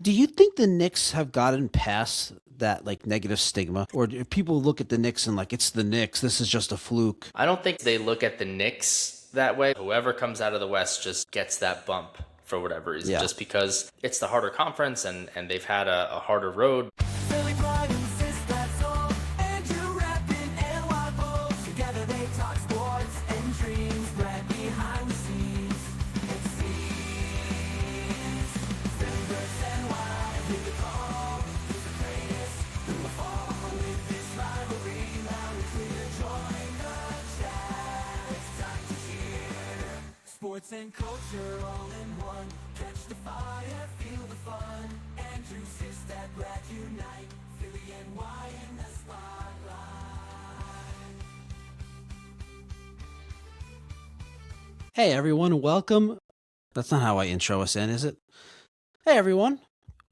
Do you think the Knicks have gotten past that like negative stigma, or do people look at the Knicks and like it's the Knicks? This is just a fluke. I don't think they look at the Knicks that way. Whoever comes out of the West just gets that bump for whatever reason, Yeah. just because it's the harder conference and they've had a harder road. Philly Pride and Sistad soul, Andrew rapping and Wild Bulls. Together they talk sports and dreams, right behind the scenes. It seems Simbers and Wild, who the call, who's the greatest, who will fall with this rivalry. Now it's clear, join the chat. It's time to cheer. Sports and culture all in one. Catch the fire, feel the fun. Andrew, Sistad, Brad unite. Philly and Y in the spotlight. Hey everyone, welcome. That's not how I intro us in, is it? Hey everyone,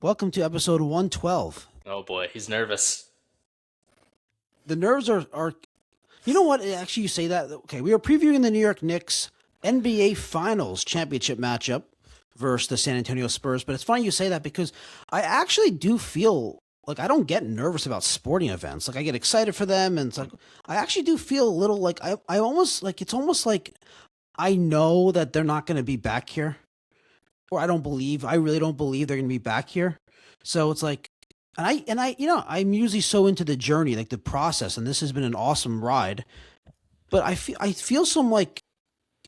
welcome to episode 112. Oh boy, he's nervous. The nerves are. You know what? Actually, you say that. Okay, we are previewing the New York Knicks NBA Finals championship matchup versus the San Antonio Spurs. But it's funny you say that because I actually do feel like I don't get nervous about sporting events. Like I get excited for them, and it's like I actually do feel a little like I almost like it's almost like I know that they're not going to be back here, or I really don't believe they're going to be back here. So it's like, I'm usually so into the journey, like the process, and this has been an awesome ride. But I feel some like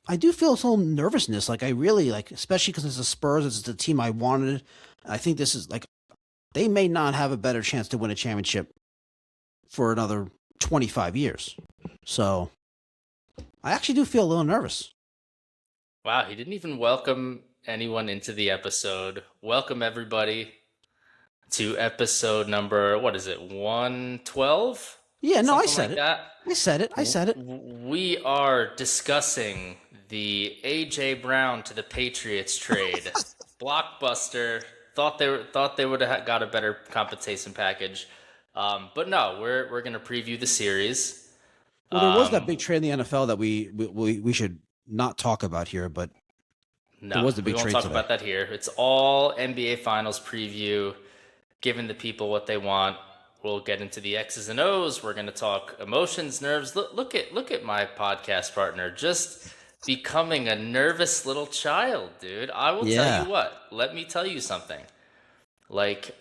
I do feel some nervousness. Like I really like, especially because it's the Spurs. It's the team I wanted. I think this is like they may not have a better chance to win a championship for another 25 years. So I actually do feel a little nervous. Wow, he didn't even welcome anyone into the episode. Welcome everybody to episode number, what is it, 112? Yeah, no, I Something said like it. that. I said it. I said it. We are discussing the A.J. Brown to the Patriots trade. Blockbuster. Thought they would have got a better compensation package. But no, we're gonna preview the series. Well, there was that Um, big trade in the NFL that we should not talk about here, but there no, was the we big won't trade talk today. about that here. It's all NBA Finals preview, giving the people what they want. We'll get into the X's and O's. We're going to talk emotions, nerves. Look at my podcast partner just becoming a nervous little child, dude. I will tell you Yeah, what. Let me tell you something. Like,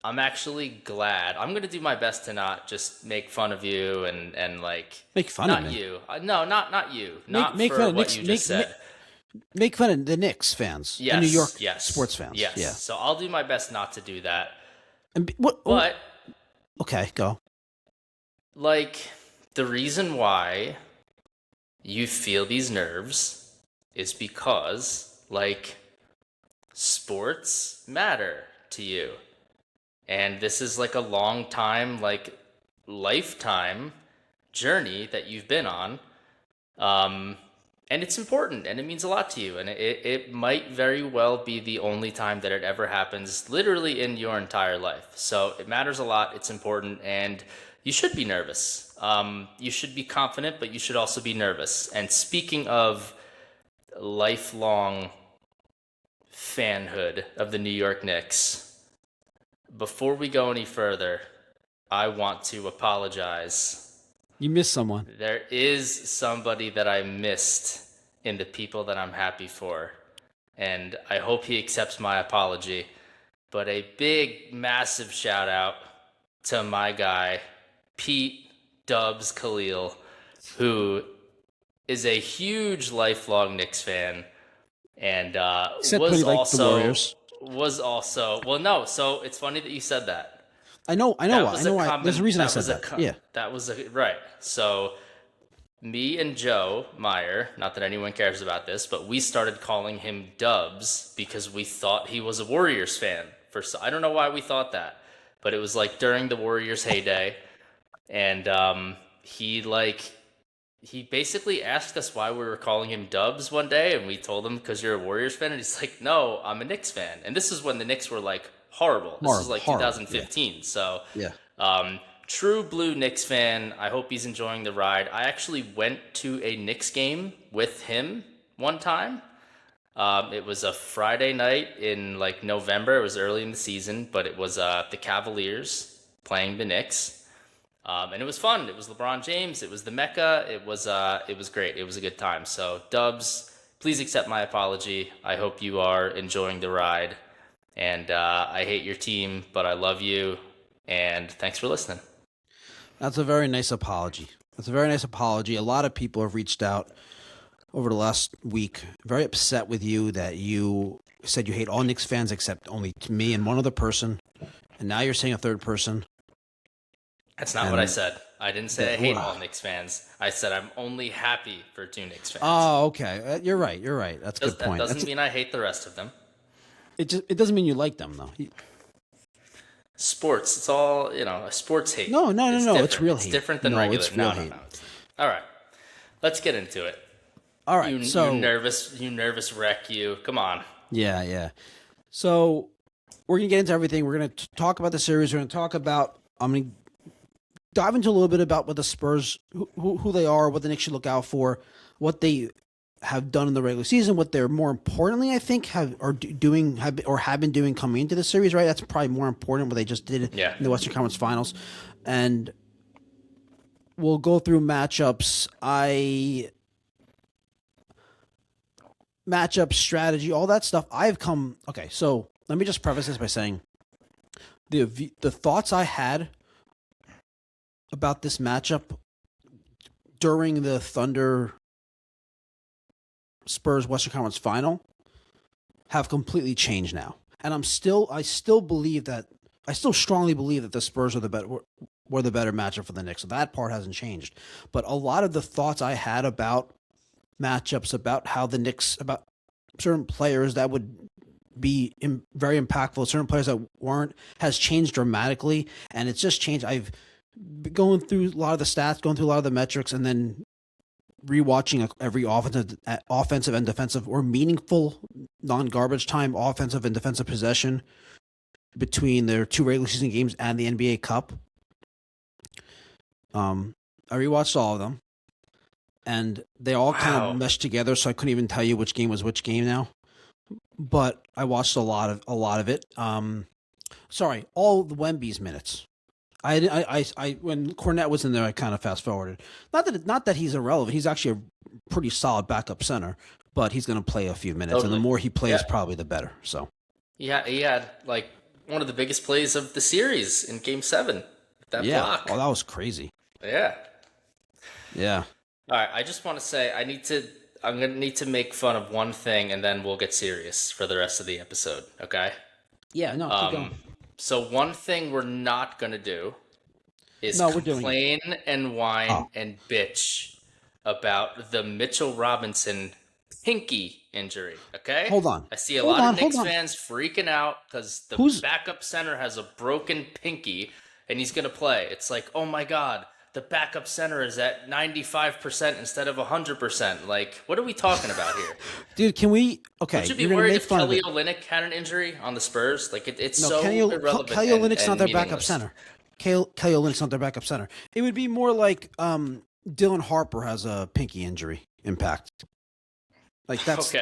I'm actually glad. I'm going to do my best to not just make fun of you and like make fun of not me. you. No, not you. Make Not make fun for of what Knicks. you just said. Make fun of the Knicks fans, the New Yes, York yes, sports fans. yes. Yeah. So I'll do my best not to do that. And what? Oh, But okay, go. like the reason why you feel these nerves is because like sports matter to you. And this is like a long time, like lifetime journey that you've been on. Um, and it's important and it means a lot to you. And it might very well be the only time that it ever happens, literally in your entire life. So it matters a lot. It's important. And you should be nervous. You should be confident, but you should also be nervous. And speaking of lifelong fanhood of the New York Knicks, before we go any further, I want to apologize. You missed someone. There is somebody that I missed in the people that I'm happy for, and I hope he accepts my apology. But a big, massive shout out to my guy, Pete Dubs Khalil, who is a huge lifelong Knicks fan, and Except when he liked the Warriors. was also well. No, so it's funny that you said that. I know. I know. That I was a know. There's a common. reason I That said was a. that. Yeah. That was a right. So me and Joe Meyer, not that anyone cares about this, but we started calling him Dubs because we thought he was a Warriors fan. I don't know why we thought that, but it was like during the Warriors heyday, and he basically asked us why we were calling him Dubs one day, and we told him because you're a Warriors fan, and he's like, no, I'm a Knicks fan, and this is when the Knicks were like horrible. This was like Horrible. 2015, so Yeah. true blue Knicks fan. I hope he's enjoying the ride. I actually went to a Knicks game with him one time. It was a Friday night in like November. It was early in the season, but it was the Cavaliers playing the Knicks, and it was fun. It was LeBron James. It was the Mecca. It was great. It was a good time. So Dubs, please accept my apology. I hope you are enjoying the ride, and I hate your team, but I love you. And thanks for listening. That's a very nice apology. A lot of people have reached out over the last week, very upset with you that you said you hate all Knicks fans except only me and one other person, and now you're saying a third person. That's not what I said. I didn't say I hate all Knicks fans. I said I'm only happy for 2 Knicks fans. Oh, okay. You're right. That's a good point. That doesn't mean I hate the rest of them. It doesn't mean you like them, though. Sports, it's all, a sports hate. No. It's real hate. It's different than regular. It's real hate. All right. Let's get into it. All right. You nervous wreck you. Come on. Yeah. So we're going to get into everything. We're going to talk about the series. We're going to talk about, I'm going to dive into a little bit about what the Spurs, who they are, what the Knicks should look out for, what they have done in the regular season, what they're more importantly, I think, have been doing coming into the series, right? That's probably more important what they just did in the Western Conference Finals. And we'll go through matchups. Matchup strategy, all that stuff. Okay, so let me just preface this by saying the thoughts I had about this matchup during the Thunder Spurs Western Conference Final have completely changed now. And I still strongly believe that the Spurs were the better matchup for the Knicks. So that part hasn't changed. But a lot of the thoughts I had about matchups, about how the Knicks, about certain players that would be very impactful, certain players that weren't, has changed dramatically. And it's just changed. I've been going through a lot of the stats, going through a lot of the metrics, and then rewatching every offensive and defensive or meaningful non-garbage time offensive and defensive possession between their 2 regular season games and the NBA Cup. I rewatched all of them, and they all kind of meshed together, so I couldn't even tell you which game was which game now. But I watched a lot of it. All the Wemby's minutes. I when Cornette was in there, I kind of fast forwarded. Not that he's irrelevant. He's actually a pretty solid backup center, but he's going to play a few minutes, and the more he plays, probably the better. So, yeah, he had like one of the biggest plays of the series in Game 7. That block. Oh, that was crazy. Yeah. All right, I just want to say I'm going to need to make fun of one thing, and then we'll get serious for the rest of the episode. Okay? Yeah. No. Keep going. So one thing we're not going to do is complain and whine and bitch about the Mitchell Robinson pinky injury, okay? Hold on. I see a lot of Knicks fans freaking out because the backup center has a broken pinky and he's going to play. It's like, oh my God, the backup center is at 95% instead of 100%. Like, what are we talking about here? Dude, can we... Okay, would you be worried if Kelly Olynyk had an injury on the Spurs? Like, it's so irrelevant. Kelly Olynyk's not their backup center. Kelly Olynyk's not their backup center. It would be more like Dylan Harper has a pinky injury impact. Like, that's...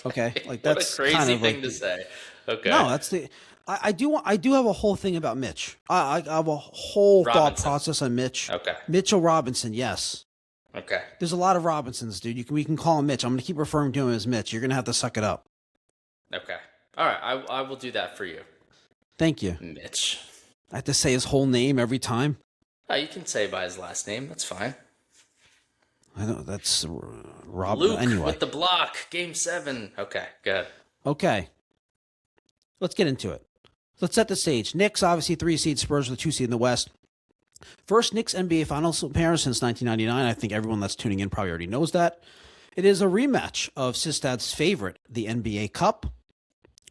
Okay. Like, that's what a crazy kind of thing to say. Okay. No, that's the... I do have a whole thing about Mitch. I have a whole thought process on Mitch. Okay. Mitchell Robinson, yes. Okay. There's a lot of Robinsons, dude. We can call him Mitch. I'm going to keep referring to him as Mitch. You're going to have to suck it up. Okay. All right. I will do that for you. Thank you. Mitch. I have to say his whole name every time. Oh, you can say by his last name. That's fine. I know that's Rob. Luke anyway. With the block. Game 7. Okay. Go ahead. Okay. Let's get into it. Let's set the stage. Knicks, obviously 3 seed. Spurs with 2 seed in the West. First Knicks NBA Finals appearance since 1999. I think everyone that's tuning in probably already knows that. It is a rematch of Sistad's favorite, the NBA Cup,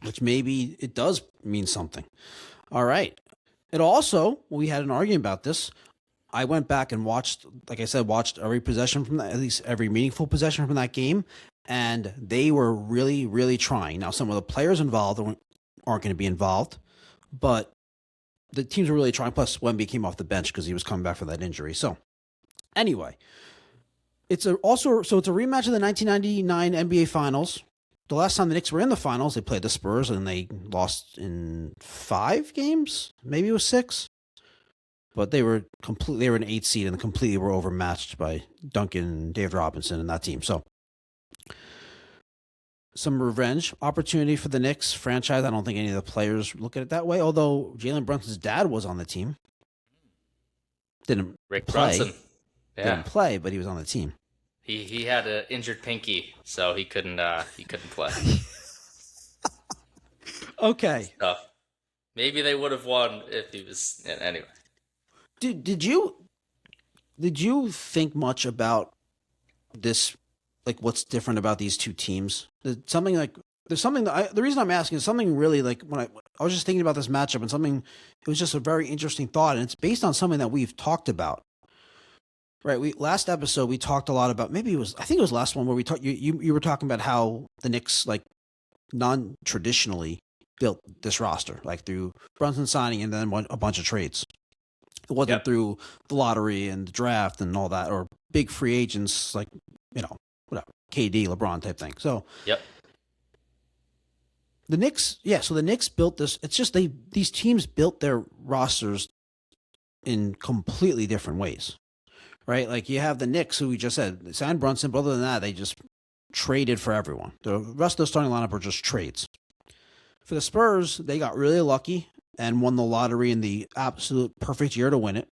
which maybe it does mean something. All right. It also, we had an argument about this. I went back and watched every possession from that, at least every meaningful possession from that game, and they were really, really trying. Now, some of the players involved aren't going to be involved, but the teams were really trying. Plus, Wemby came off the bench because he was coming back for that injury. So, anyway, it's a rematch of the 1999 NBA Finals. the last time the Knicks were in the finals, they played the Spurs and they lost in 5 games. Maybe it was 6. But they were an 8 seed and completely were overmatched by Duncan and Dave Robinson and that team. So some revenge opportunity for the Knicks franchise. I don't think any of the players look at it that way, although Jalen Brunson's dad was on the team. Didn't play, but he was on the team. He had an injured pinky, so he couldn't play. Okay. So maybe they would have won if he was anyway. Did you think much about this? Like, what's different about these two teams? The reason I'm asking is something really, like, when I was just thinking about this matchup and something, it was just a very interesting thought, and it's based on something that we've talked about. Right. Last episode we talked a lot about, I think it was last one where we talked. You were talking about how the Knicks, like, non-traditionally built this roster, like through Brunson signing and then a bunch of trades. It wasn't through the lottery and the draft and all that, or big free agents like, whatever, KD, LeBron type thing. So the Knicks, so the Knicks built this. It's just these teams built their rosters in completely different ways, right? Like, you have the Knicks, who we just said, they signed Brunson, but other than that, they just traded for everyone. The rest of the starting lineup were just trades. For the Spurs, they got really lucky and won the lottery in the absolute perfect year to win it,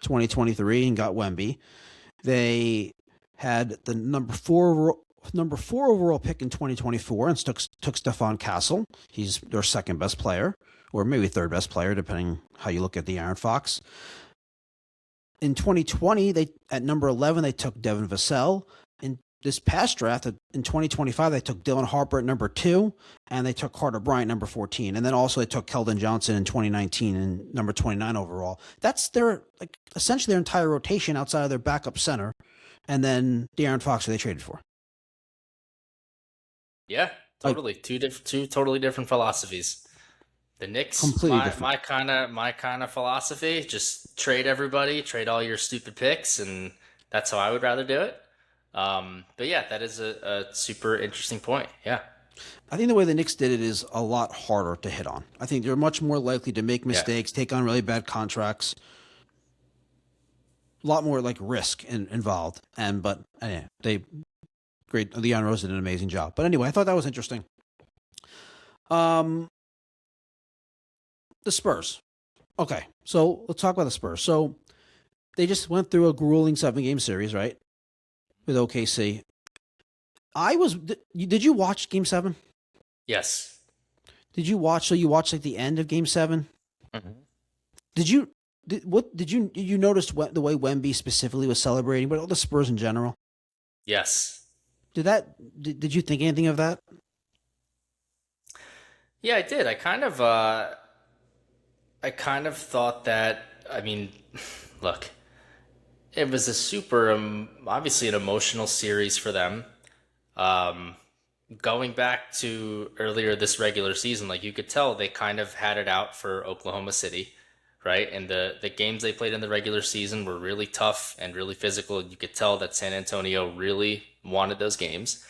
2023, and got Wemby. They had the number 4 overall pick in 2024 and took Stephon Castle. He's their second best player, or maybe third best player, depending how you look at the Aaron Fox. In 2020, at number 11, they took Devin Vassell. In this past draft, in 2025, they took Dylan Harper at number 2, and they took Carter Bryant number 14. And then also they took Keldon Johnson in 2019 and number 29 overall. That's essentially their entire rotation outside of their backup center. And then De'Aaron Fox, who they traded for. Yeah, totally. Two totally different philosophies. The Knicks, completely different. My kind of philosophy: just trade everybody, trade all your stupid picks, and that's how I would rather do it. But yeah, that is a super interesting point. Yeah, I think the way the Knicks did it is a lot harder to hit on. I think they're much more likely to make mistakes, take on really bad contracts. A lot more like risk involved, Leon Rose did an amazing job. But anyway, I thought that was interesting. The Spurs. Okay, so let's talk about the Spurs. So they just went through a grueling 7-game series, right, with OKC. Did you watch Game 7? Yes. Did you watch? So you watched like the end of Game 7? Mm-hmm. Did you notice the way Wemby specifically was celebrating, but all the Spurs in general? Yes. Did you think anything of that? Yeah, I did. I kind of thought that. I mean, look, it was a super, obviously an emotional series for them. Going back to earlier this regular season, like, you could tell they kind of had it out for Oklahoma City. Right, and the games they played in the regular season were really tough and really physical. You could tell that San Antonio really wanted those games.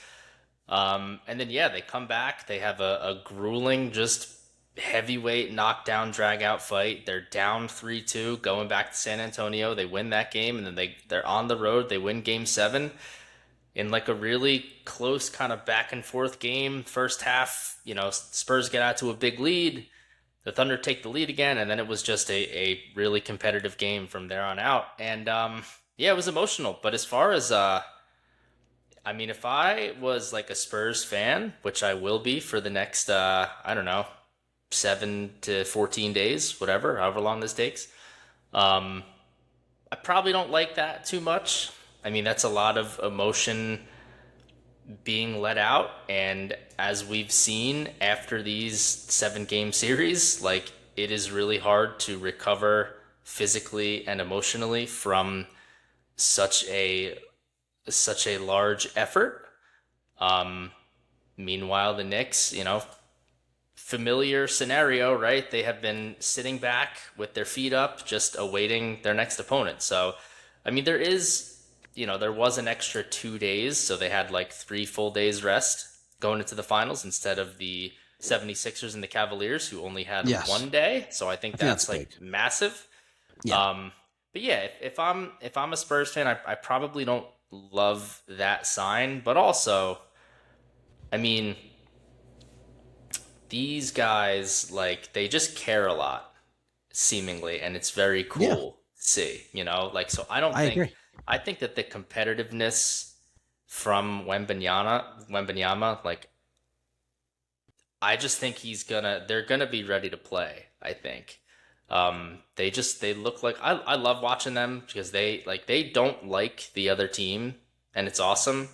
And then, they come back. They have a grueling, just heavyweight knockdown, drag-out fight. They're down 3-2, going back to San Antonio. They win that game, and then they're on the road. They win Game 7 in like a really close kind of back-and-forth game. First half, Spurs get out to a big lead. The Thunder take the lead again, and then it was just a really competitive game from there on out. And, it was emotional. But as far as, if I was like a Spurs fan, which I will be for the next, 7 to 14 days, however long this takes, I probably don't like that too much. I mean, that's a lot of emotion being let out, and as we've seen after these 7-game series, like, it is really hard to recover physically and emotionally from such a large effort. Meanwhile, the Knicks, familiar scenario, right? They have been sitting back with their feet up, just awaiting their next opponent. So, there was an extra 2 days, so they had like 3 full days rest going into the finals instead of the 76ers and the Cavaliers, who only had Yes. one day. So I think that's like big. massive. Yeah. But yeah, if I'm a Spurs fan, I probably don't love that sign. But also, I mean, these guys, like, they just care a lot, seemingly, and it's very Yeah. cool to see, you know? Like, so I don't I think, agree. I think that the competitiveness from Wembanyama, like, I just think they're gonna be ready to play, I think. They look like, I love watching them because they don't like the other team, and it's awesome.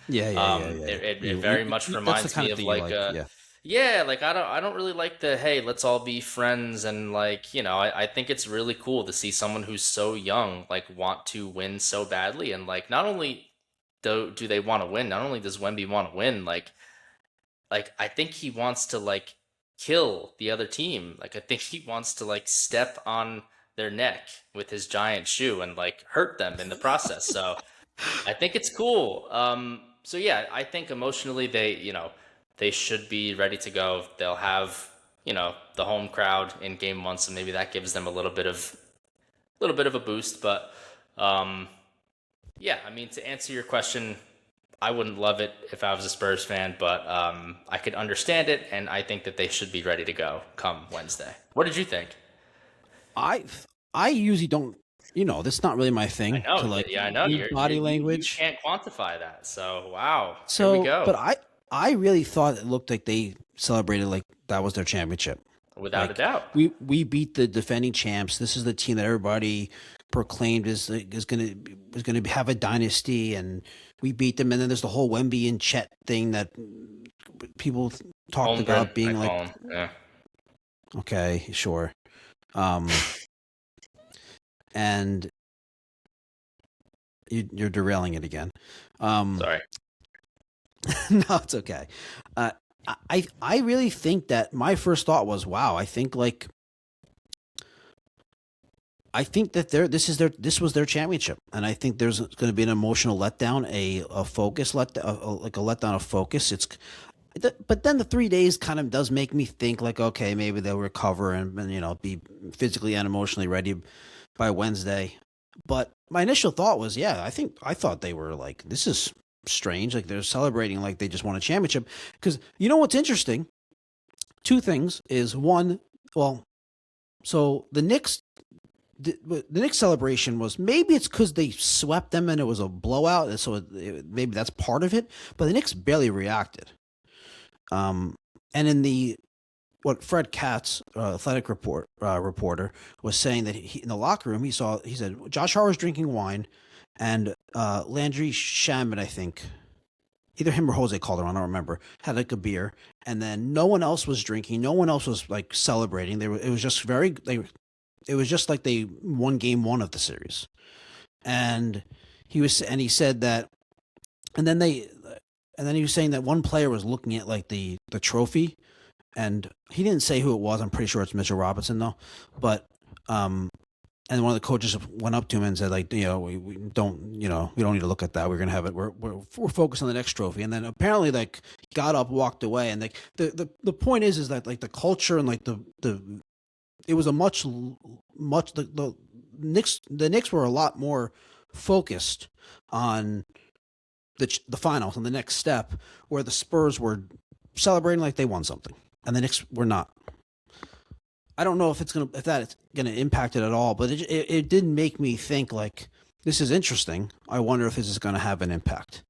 Yeah. It very much That's the reminds kind me of of thing you like like. Yeah. yeah, like I don't really like the, hey, let's all be friends, and like, I think it's really cool to see someone who's so young like want to win so badly, and like not only do they want to win, not only does Wemby want to win, like I think he wants to like kill the other team. Like I think he wants to like step on their neck with his giant shoe and like hurt them in the process. So I think it's cool. So yeah, I think emotionally they should be ready to go. They'll have, the home crowd in game one, so maybe that gives them a little bit of a boost. But yeah, I mean, to answer your question, I wouldn't love it if I was a Spurs fan, but I could understand it, and I think that they should be ready to go come Wednesday. What did you think? I I usually don't. That's not really my I thing know, to like yeah, I know read you body you language. can't quantify that. So wow, here we So, go, but I really thought it looked like they celebrated like that was their championship. without a Like doubt. we beat the defending champs. This is the team that everybody proclaimed is gonna have a dynasty, and we beat them. And then there's the whole Wemby and Chet thing that people talked Holmgren, about I being like, call him. Yeah. okay, sure, um, and you're derailing it again. Sorry. No, it's okay. Uh, I really think that my first thought was, wow. I think that this was their championship, and I think there's going to be an emotional letdown, a focus like a letdown of focus. But then the 3 days kind of does make me think like, okay, maybe they'll recover and be physically and emotionally ready by Wednesday. But my initial thought was, yeah, I thought they were like, this is strange, like they're celebrating like they just won a championship. Because what's interesting? Two things is one, well, so the Knicks celebration was, maybe it's because they swept them and it was a blowout, and so maybe that's part of it. But the Knicks barely reacted. And in the what Fred Katz, athletic reporter, was saying that in the locker room he said Josh Hart was drinking wine, and Landry Shamet, I think, either him or Jose Calderon, I don't remember, had like a beer, and then no one else was drinking, no one else was like celebrating. It was just it was just like they won game one of the series. And he said that, and then he was saying that one player was looking at like the trophy, and he didn't say who it was. I'm pretty sure it's Mitchell Robinson though. But and one of the coaches went up to him and said like, we don't we don't need to look at that. We're gonna have it. We're focused on the next trophy. And then apparently like he got up, walked away, and like the point is that like the culture and like the it was a much the Knicks were a lot more focused on the finals and the next step, where the Spurs were celebrating like they won something, and the Knicks were not. I don't know if that's gonna impact it at all, but it did make me think like, this is interesting. I wonder if this is gonna have an impact.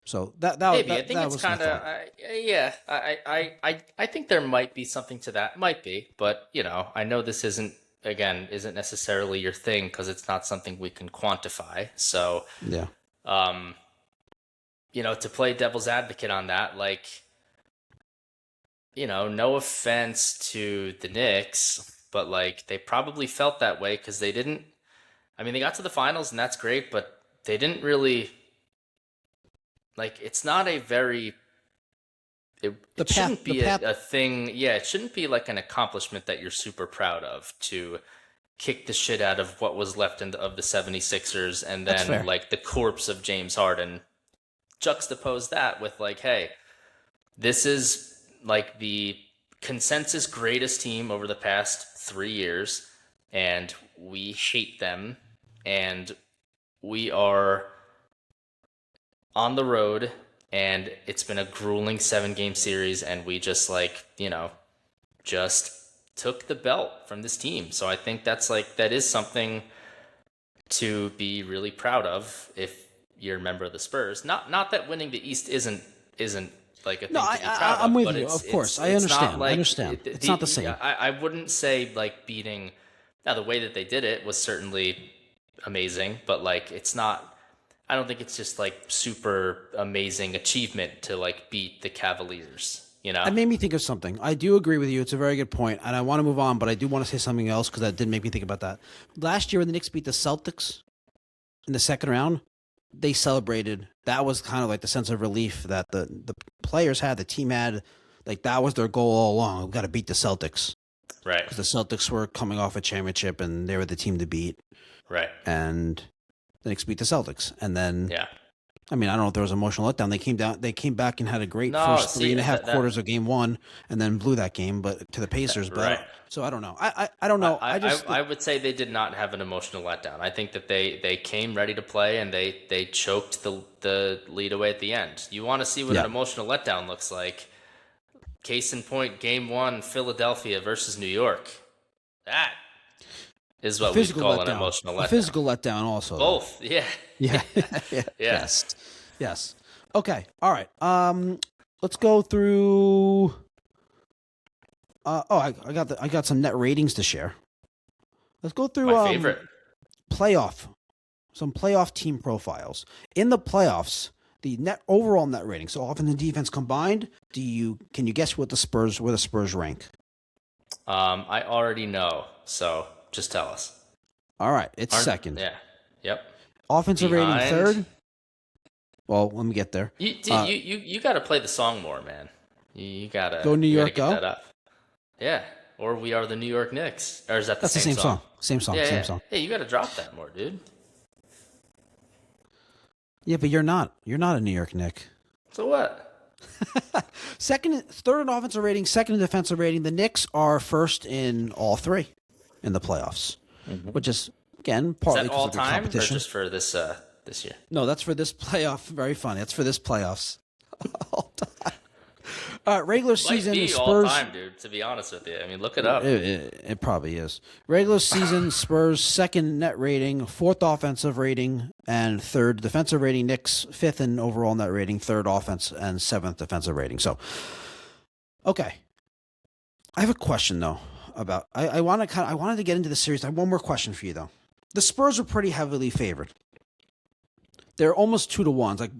So Maybe. I think that it's was my kind of, thought. yeah. I think there might be something to that. Might be, but I know this isn't necessarily your thing because it's not something we can quantify. So, Yeah. um, to play devil's advocate on that, like, no offense to the Knicks, but like they probably felt that way because they didn't. I mean, they got to the finals and that's great, but they didn't really, like. It's not a very. It shouldn't be a thing. Yeah, it shouldn't be like an accomplishment that you're super proud of to kick the shit out of what was left of the 76ers, and That's then fair. like the corpse of James Harden, juxtapose that with like, hey, this is like the consensus greatest team over the past 3 years, and we hate them, and we are on the road, and it's been a grueling 7-game series, and we just just took the belt from this team. So I think that is something to be really proud of if you're a member of the Spurs. Not that winning the East isn't like a thing to be proud of. I'm with but you. it's, Of course, it's, I it's understand. not like, I understand. It's not the same. I wouldn't say like beating. Now the way that they did it was certainly amazing, but like it's not. I don't think it's just like super amazing achievement to like beat the Cavaliers. It made me think of something. I do agree with you. It's a very good point, and I want to move on, but I do want to say something else because that did make me think about that. Last year when the Knicks beat the Celtics in the second round, they celebrated. That was kind of like the sense of relief that the players had, the team had. Like that was their goal all along. We've got to beat the Celtics. Right. Because the Celtics were coming off a championship, and they were the team to beat. Right. And the Knicks beat the Celtics. And then, yeah. I mean, I don't know if there was an emotional letdown. They came back and had a great first 3.5 quarters of game one, and then blew that game, but to the Pacers. But right. So I don't know. I don't know. I would say they did not have an emotional letdown. I think that they came ready to play, and they choked the lead away at the end. You want to see what an emotional letdown looks like? Case in point, game one, Philadelphia versus New York. That is what we call an emotional letdown. A physical letdown also. Both, yeah. Yeah. Yes. Okay. All right. Let's go through. I got some net ratings to share. Let's go through my favorite some playoff team profiles. In the playoffs, the overall net rating, so offense and defense combined, can you guess where the Spurs rank? I already know, so just tell us. All right, it's second. Yeah. Yep. Offensive rating third. Well, let me get there. You got to play the song more, man. You got to go New York. Get that up. Yeah. Or We Are the New York Knicks. Or is that the same song? Same song. Hey, you got to drop that more, dude. Yeah, but you're not a New York Knick. So what? Third in offensive rating, second in defensive rating. The Knicks are first in all three in the playoffs, which is again partly because of the competition. Or just for this year? No, that's for this playoff. Very funny. That's for this playoffs. All time. Regular season Might be Spurs. All time, dude. To be honest with you, I mean, look it up. It probably is. Regular season Spurs second net rating, fourth offensive rating, and third defensive rating. Knicks fifth in overall net rating, third offense, and seventh defensive rating. So, okay. I have a question though about I wanted to get into the series. I have one more question for you though. The Spurs are pretty heavily favored. They're almost 2-1. Like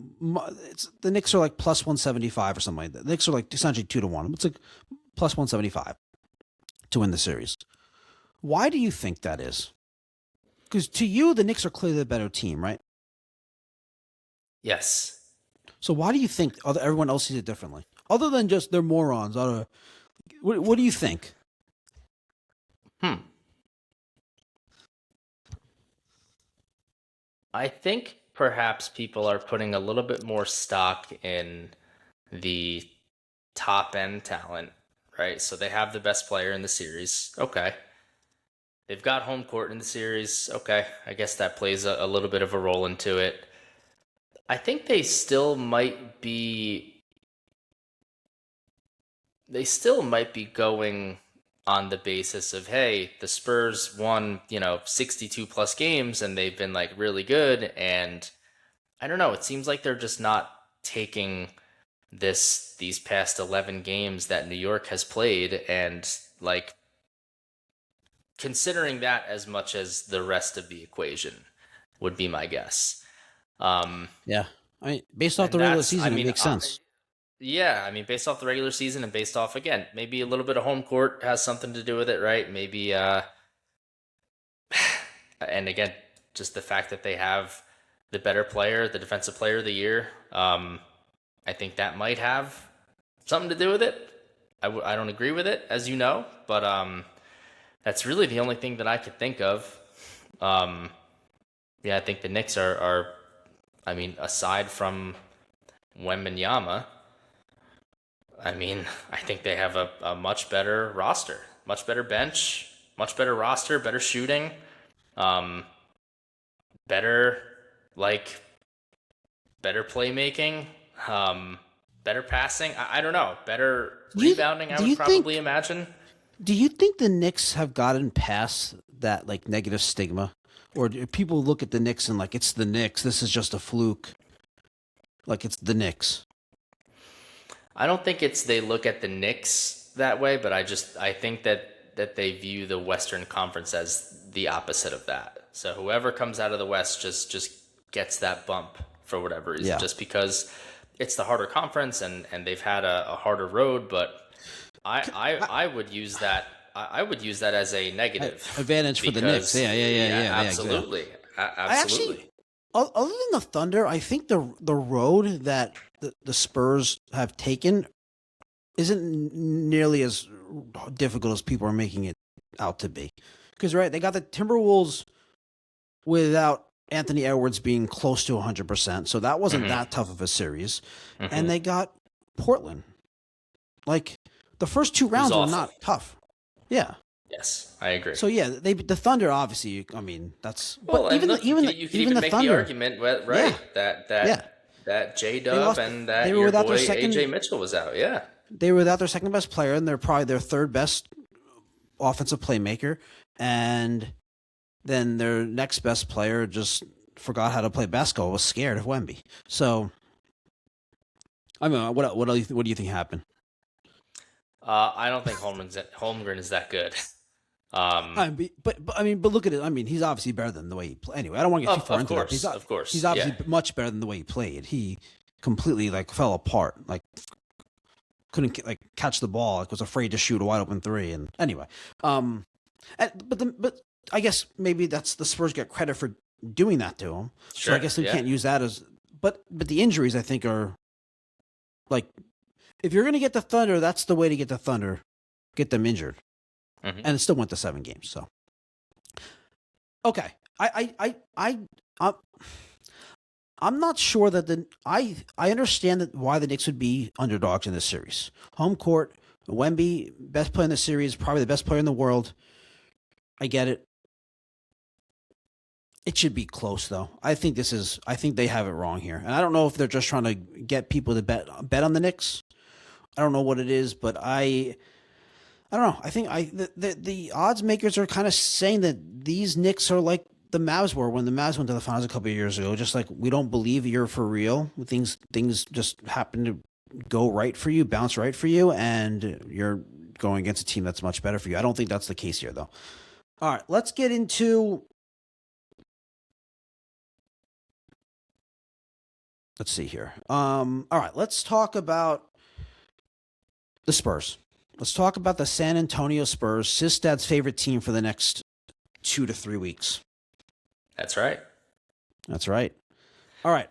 the Knicks are like plus 175 or something like that. The Knicks are like essentially 2-1. It's like plus 175 to win the series. Why do you think that is? Because to you, the Knicks are clearly the better team, right? Yes. So why do you think everyone else sees it differently? Other than just they're morons. What do you think? I think perhaps people are putting a little bit more stock in the top end talent, right? So they have the best player in the series. Okay. They've got home court in the series. Okay. I guess that plays a little bit of a role into it. I think they still might be going on the basis of, hey, the Spurs won, 62 plus games and they've been like really good. And I don't know, it seems like they're just not taking these past 11 games that New York has played and like considering that as much as the rest of the equation would be my guess. Yeah. I mean, based off the regular season, it makes sense. Yeah, I mean, based off the regular season and based off, again, maybe a little bit of home court has something to do with it, right? Maybe, and again, just the fact that they have the better player, the defensive player of the year, I think that might have something to do with it. I don't agree with it, as you know, but that's really the only thing that I could think of. I think the Knicks are I mean, aside from Wembanyama, I mean, I think they have a much better roster, much better bench, much better roster, better shooting, um, better like better playmaking, um, better passing. I don't know, better Do you rebounding. I do would you probably think imagine. do you think the Knicks have gotten past that like negative stigma, or do people look at the Knicks and like it's the Knicks? This is just a fluke. Like it's the Knicks. I don't think it's they look at the Knicks that way, but I think that they view the Western Conference as the opposite of that. So whoever comes out of the West just gets that bump for whatever reason, Yeah. just because it's the harder conference and they've had a harder road. But I would use that I would use that as a negative Advantage for the Knicks. because Yeah. Exactly. absolutely, I actually, absolutely. other than the Thunder, I think the road that the Spurs have taken isn't nearly as difficult as people are making it out to be. Because right, they got the Timberwolves without Anthony Edwards being close to 100%, so that wasn't that tough of a series. And they got Portland. Like the first two rounds were not tough. Yeah. Yes, I agree. So yeah, the Thunder obviously. I mean, that's Well, but even look, the, even you the, could even even the make Thunder, the argument, right? Yeah. That J They Dub lost- and that they were your without boy their second- AJ Mitchell was out. Yeah, they were without their second best player, and they're probably their third best offensive playmaker, and then their next best player just forgot how to play basketball, was scared of Wemby. So, I mean, what do you think happened? I don't think Holmgren is that good. But look at it. I mean, he's obviously better than the way he played. Anyway, I don't want to get too far into that. Of course, He's obviously much better than the way he played. He completely like fell apart. Like couldn't like catch the ball. Like was afraid to shoot a wide open three. And anyway, but I guess maybe that's the Spurs get credit for doing that to him. Sure, So I guess we can't use that as. But the injuries I think are like if you're gonna get the Thunder, that's the way to get the Thunder. Get them injured. And it still went to 7 games. So, okay, I'm not sure that I understand that why the Knicks would be underdogs in this series. Home court, Wemby, best player in the series, probably the best player in the world. I get it. It should be close though. I think they have it wrong here, and I don't know if they're just trying to get people to bet on the Knicks. I don't know what it is, but I don't know. I think the odds makers are kind of saying that these Knicks are like the Mavs were when the Mavs went to the finals a couple of years ago. Just like we don't believe you're for real. Things just happen to go right for you, bounce right for you, and you're going against a team that's much better for you. I don't think that's the case here, though. All right, let's get into. Let's see here. All right, let's talk about the Spurs. Let's talk about the San Antonio Spurs, Sistad's favorite team for the next 2 to 3 weeks. That's right. That's right. All right.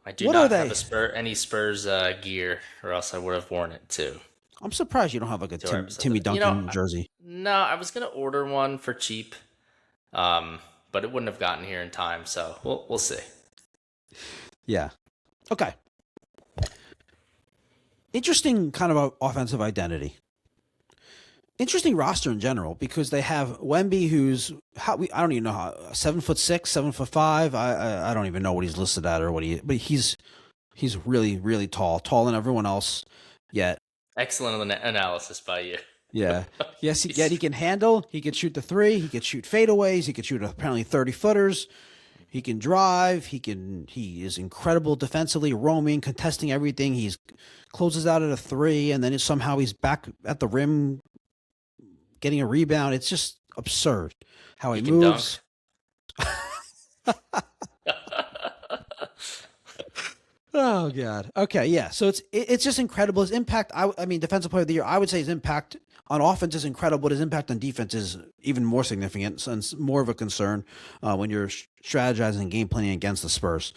I do not have any Spurs gear, or else I would have worn it too. I'm surprised you don't have like a Timmy Duncan jersey. No, I was gonna order one for cheap, but it wouldn't have gotten here in time. So we'll see. Yeah. Okay. Interesting kind of offensive identity. Interesting roster in general because they have Wemby, who's I don't even know how 7'6", 7'5". I don't even know what he's listed at or but he's really really tall than everyone else. Yet excellent analysis by you. Yeah. Yes, he can handle. He can shoot the three. He can shoot fadeaways. He can shoot apparently 30-footers. He can drive. He is incredible defensively, roaming, contesting everything. He closes out at a three, and then somehow he's back at the rim, getting a rebound. It's just absurd how he moves. Oh God. Okay. Yeah. So it's just incredible. His impact. I mean, defensive player of the year. I would say his impact on offense is incredible, but his impact on defense is even more significant and more of a concern when you're strategizing and game planning against the Spurs.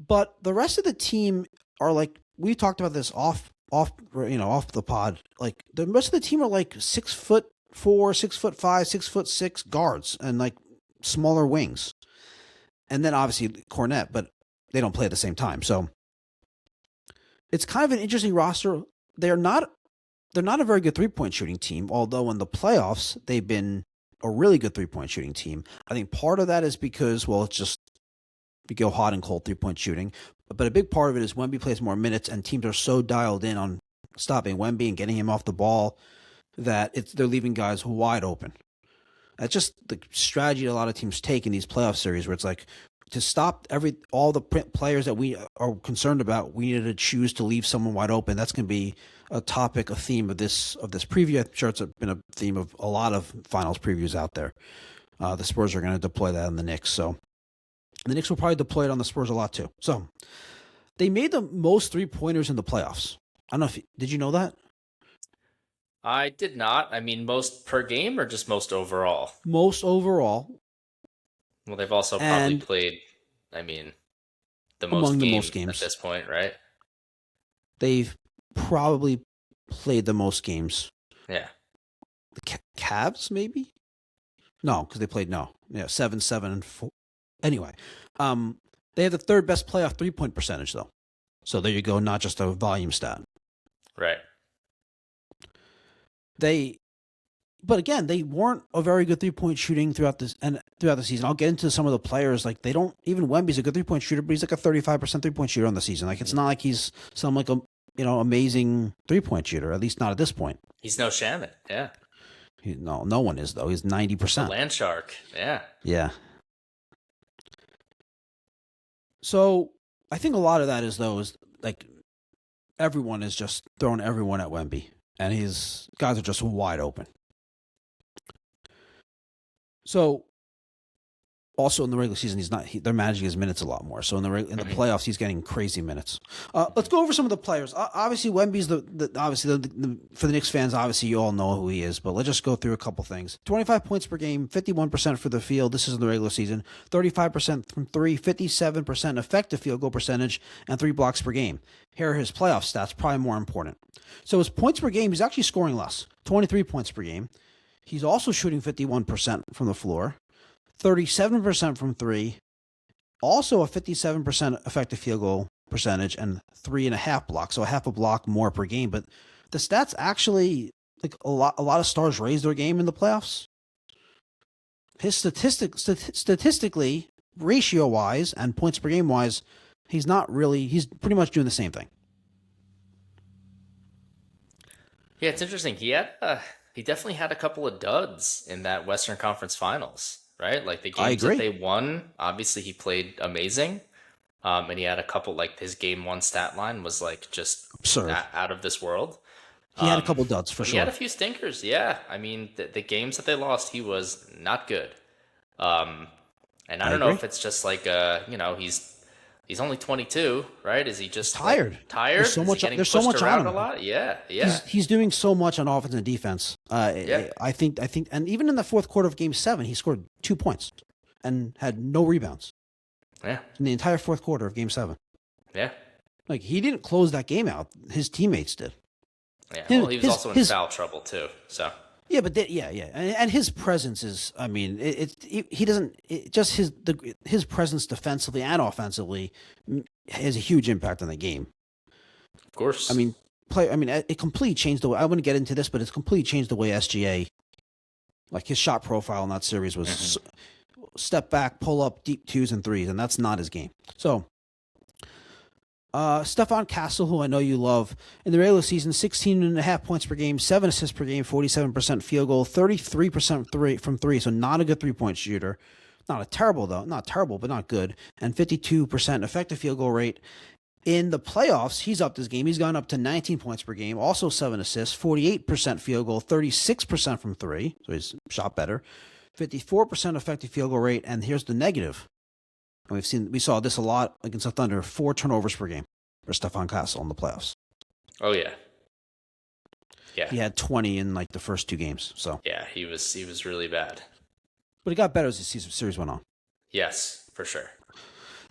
But the rest of the team are like we talked about this off the pod. Like the rest of the team are like 6'4", 6'5", 6'6" guards and like smaller wings, and then obviously Cornet, but they don't play at the same time. So it's kind of an interesting roster. they're not a very good 3-point shooting team, although in the playoffs they've been a really good 3-point shooting team. I think part of that is because, well, it's just we go hot and cold 3-point shooting. But a big part of it is Wemby plays more minutes, and teams are so dialed in on stopping Wemby and getting him off the ball that they're leaving guys wide open. That's just the strategy a lot of teams take in these playoff series, where it's like to stop all the players that we are concerned about, we need to choose to leave someone wide open. That's going to be a theme of this preview. I'm sure it's been a theme of a lot of finals previews out there. The Spurs are going to deploy that on the Knicks, so the Knicks will probably deploy it on the Spurs a lot too. So they made the most 3-pointers in the playoffs. I don't know did you know that? I did not. I mean, most per game or just most overall? Most overall. Well, they've also probably played, the most games at this point, right? They've probably played the most games. Yeah. The Cavs, maybe? No, because they played 7, 7, and 4. Anyway, they have the third best playoff 3-point percentage, though. So there you go, not just a volume stat. Right. But again, they weren't a very good 3-point shooting throughout the season. I'll get into some of the players. Like even Wemby's a good 3-point shooter, but he's like a 35% 3-point shooter on the season. Like it's not like he's some like a amazing 3-point shooter. At least not at this point. He's no Shaman. Yeah. No one is though. He's 90%. Land shark. Yeah. Yeah. So I think a lot of that is like everyone is just throwing everyone at Wemby, and his guys are just wide open. So, also in the regular season, they're managing his minutes a lot more. So in the playoffs, he's getting crazy minutes. Let's go over some of the players. Obviously, Wemby's for the Knicks fans. Obviously, you all know who he is. But let's just go through a couple things. 25 points per game, 51% for the field. This is in the regular season. 35% from 3, 57% effective field goal percentage, and 3 blocks per game. Here are his playoff stats, probably more important. So his points per game, he's actually scoring less. 23 points per game. He's also shooting 51% from the floor, 37% from 3, also a 57% effective field goal percentage, and 3.5 blocks, so a half a block more per game. But the stats actually, like a lot of stars raise their game in the playoffs. His statistically, ratio-wise and points per game-wise, he's pretty much doing the same thing. Yeah, it's interesting. He definitely had a couple of duds in that Western Conference Finals, right? Like the games that they won, obviously he played amazing. And he had a couple, like his game 1 stat line was like just absurd, out of this world. He had a couple duds for sure. He had a few stinkers, yeah. I mean, the games that they lost, he was not good. And I don't know if it's just like, he's only 22, right? Is he just tired? Tired? There's so much on him. A lot? Yeah. He's doing so much on offense and defense. I think, and even in the fourth quarter of Game 7, he scored 2 points and had no rebounds. Yeah. In the entire fourth quarter of Game 7. Yeah. Like he didn't close that game out. His teammates did. Yeah. Well, he was also in foul trouble too. So. Yeah, but and his presence is. I mean, he doesn't. His presence defensively and offensively has a huge impact on the game. Of course. I mean, it completely changed the way. I wouldn't get into this, but it's completely changed the way SGA, like his shot profile in that series was step back, pull up, deep 2s and 3s, and that's not his game. So. Stephon Castle, who I know you love, in the regular season, 16.5 points per game, 7 assists per game, 47% field goal, 33% from 3, so not a good 3-point shooter. Not terrible, but not good. And 52% effective field goal rate. In the playoffs, he's upped his game. He's gone up to 19 points per game, also 7 assists, 48% field goal, 36% from 3, so he's shot better. 54% effective field goal rate, and here's the negative. And we saw this a lot against the Thunder, 4 turnovers per game for Stephon Castle in the playoffs. Oh yeah. Yeah. He had 20 in like the first 2 games. So yeah, he was really bad. But he got better as the series went on. Yes, for sure.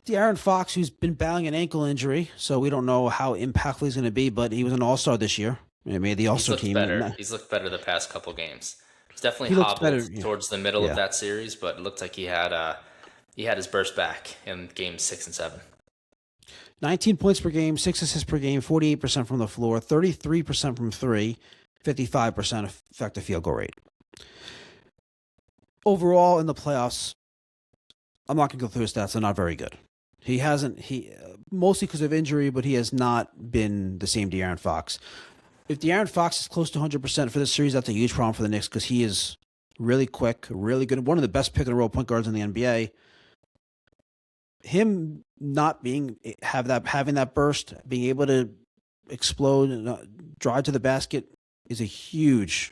De'Aaron Fox, who's been battling an ankle injury, so we don't know how impactful he's going to be, but he was an all-star this year. He made the all-star team. He's looked better the past couple games. He's definitely hobbled towards the middle of that series, but it looked like he had his burst back in games 6 and 7. 19 points per game, 6 assists per game, 48% from the floor, 33% from three, 55% effective field goal rate. Overall in the playoffs, I'm not going to go through his stats. They're not very good. He mostly because of injury, but he has not been the same De'Aaron Fox. If De'Aaron Fox is close to 100% for this series, that's a huge problem for the Knicks because he is really quick, really good, one of the best pick-and-roll point guards in the NBA. Him not having that burst, being able to explode and drive to the basket is a huge.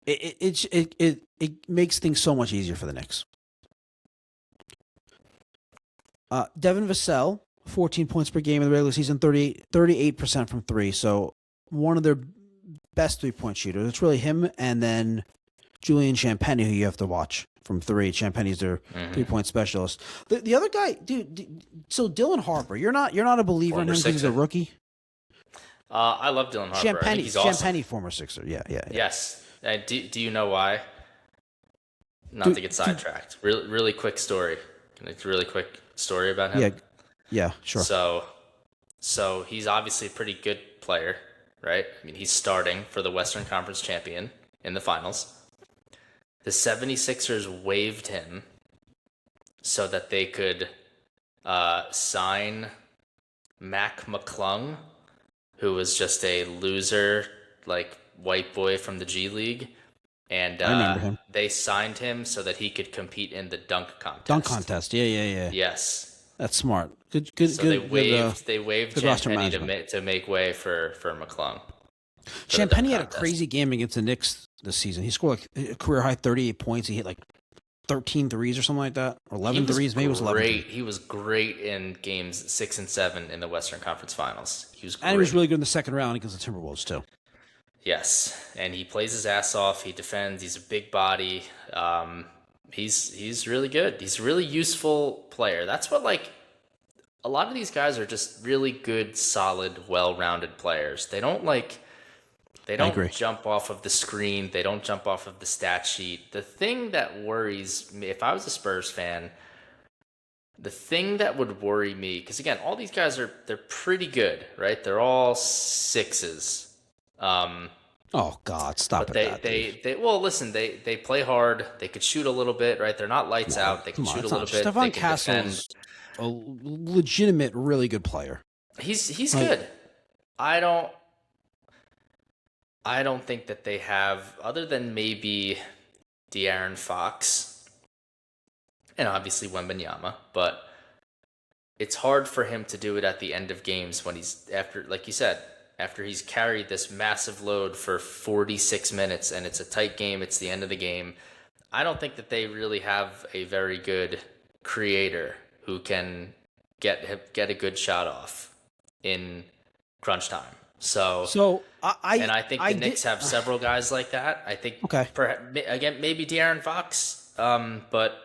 It makes things so much easier for the Knicks. Devin Vassell, 14 points per game in the regular season, 38% from three. So one of their best 3-point shooters. It's really him and then Julian Champagnie, who you have to watch from three. Champagnie's their 3-point specialist. The other guy, dude. So Dylan Harper, you're not a believer in him because he's a rookie. I love Dylan Harper. I think he's awesome. Champagnie, former Sixer. Yeah. Yes. Do you know why? Not to get sidetracked. Really quick story. Can I do a really quick story about him? Yeah, sure. So he's obviously a pretty good player, right? I mean, he's starting for the Western Conference champion in the finals. The 76ers waived him so that they could sign Mac McClung, who was just a loser, like white boy from the G League. And I remember him. They signed him so that he could compete in the dunk contest. Dunk contest, yeah. Yes. That's smart. Good. So they waived Champagnie to make way for McClung. Champagnie had a crazy game against the Knicks this season. He scored like a career high 38 points. He hit like 13 threes or something like that, or 11 threes. Maybe it was 11. He was great in games 6 and 7 in the Western Conference Finals. He was great. And he was really good in the second round against the Timberwolves too. Yes, and he plays his ass off. He defends. He's a big body. He's really good. He's a really useful player. That's what, like, a lot of these guys are just really good, solid, well-rounded players. They don't jump off of the screen. They don't jump off of the stat sheet. The thing that worries me, if I was a Spurs fan, the thing that would worry me, because again, all these guys they're pretty good, right? They're all sixes. Oh God, stop it! They play hard. They could shoot a little bit, right? They're not lights out. They can shoot a little bit. Stephon Castle's a legitimate, really good player. He's good. I don't think that they have, other than maybe De'Aaron Fox and obviously Wembanyama, but it's hard for him to do it at the end of games when he's like you said, after he's carried this massive load for 46 minutes and it's a tight game, it's the end of the game. I don't think that they really have a very good creator who can get a good shot off in crunch time. I think the Knicks have several guys like that. I think, again, maybe De'Aaron Fox, but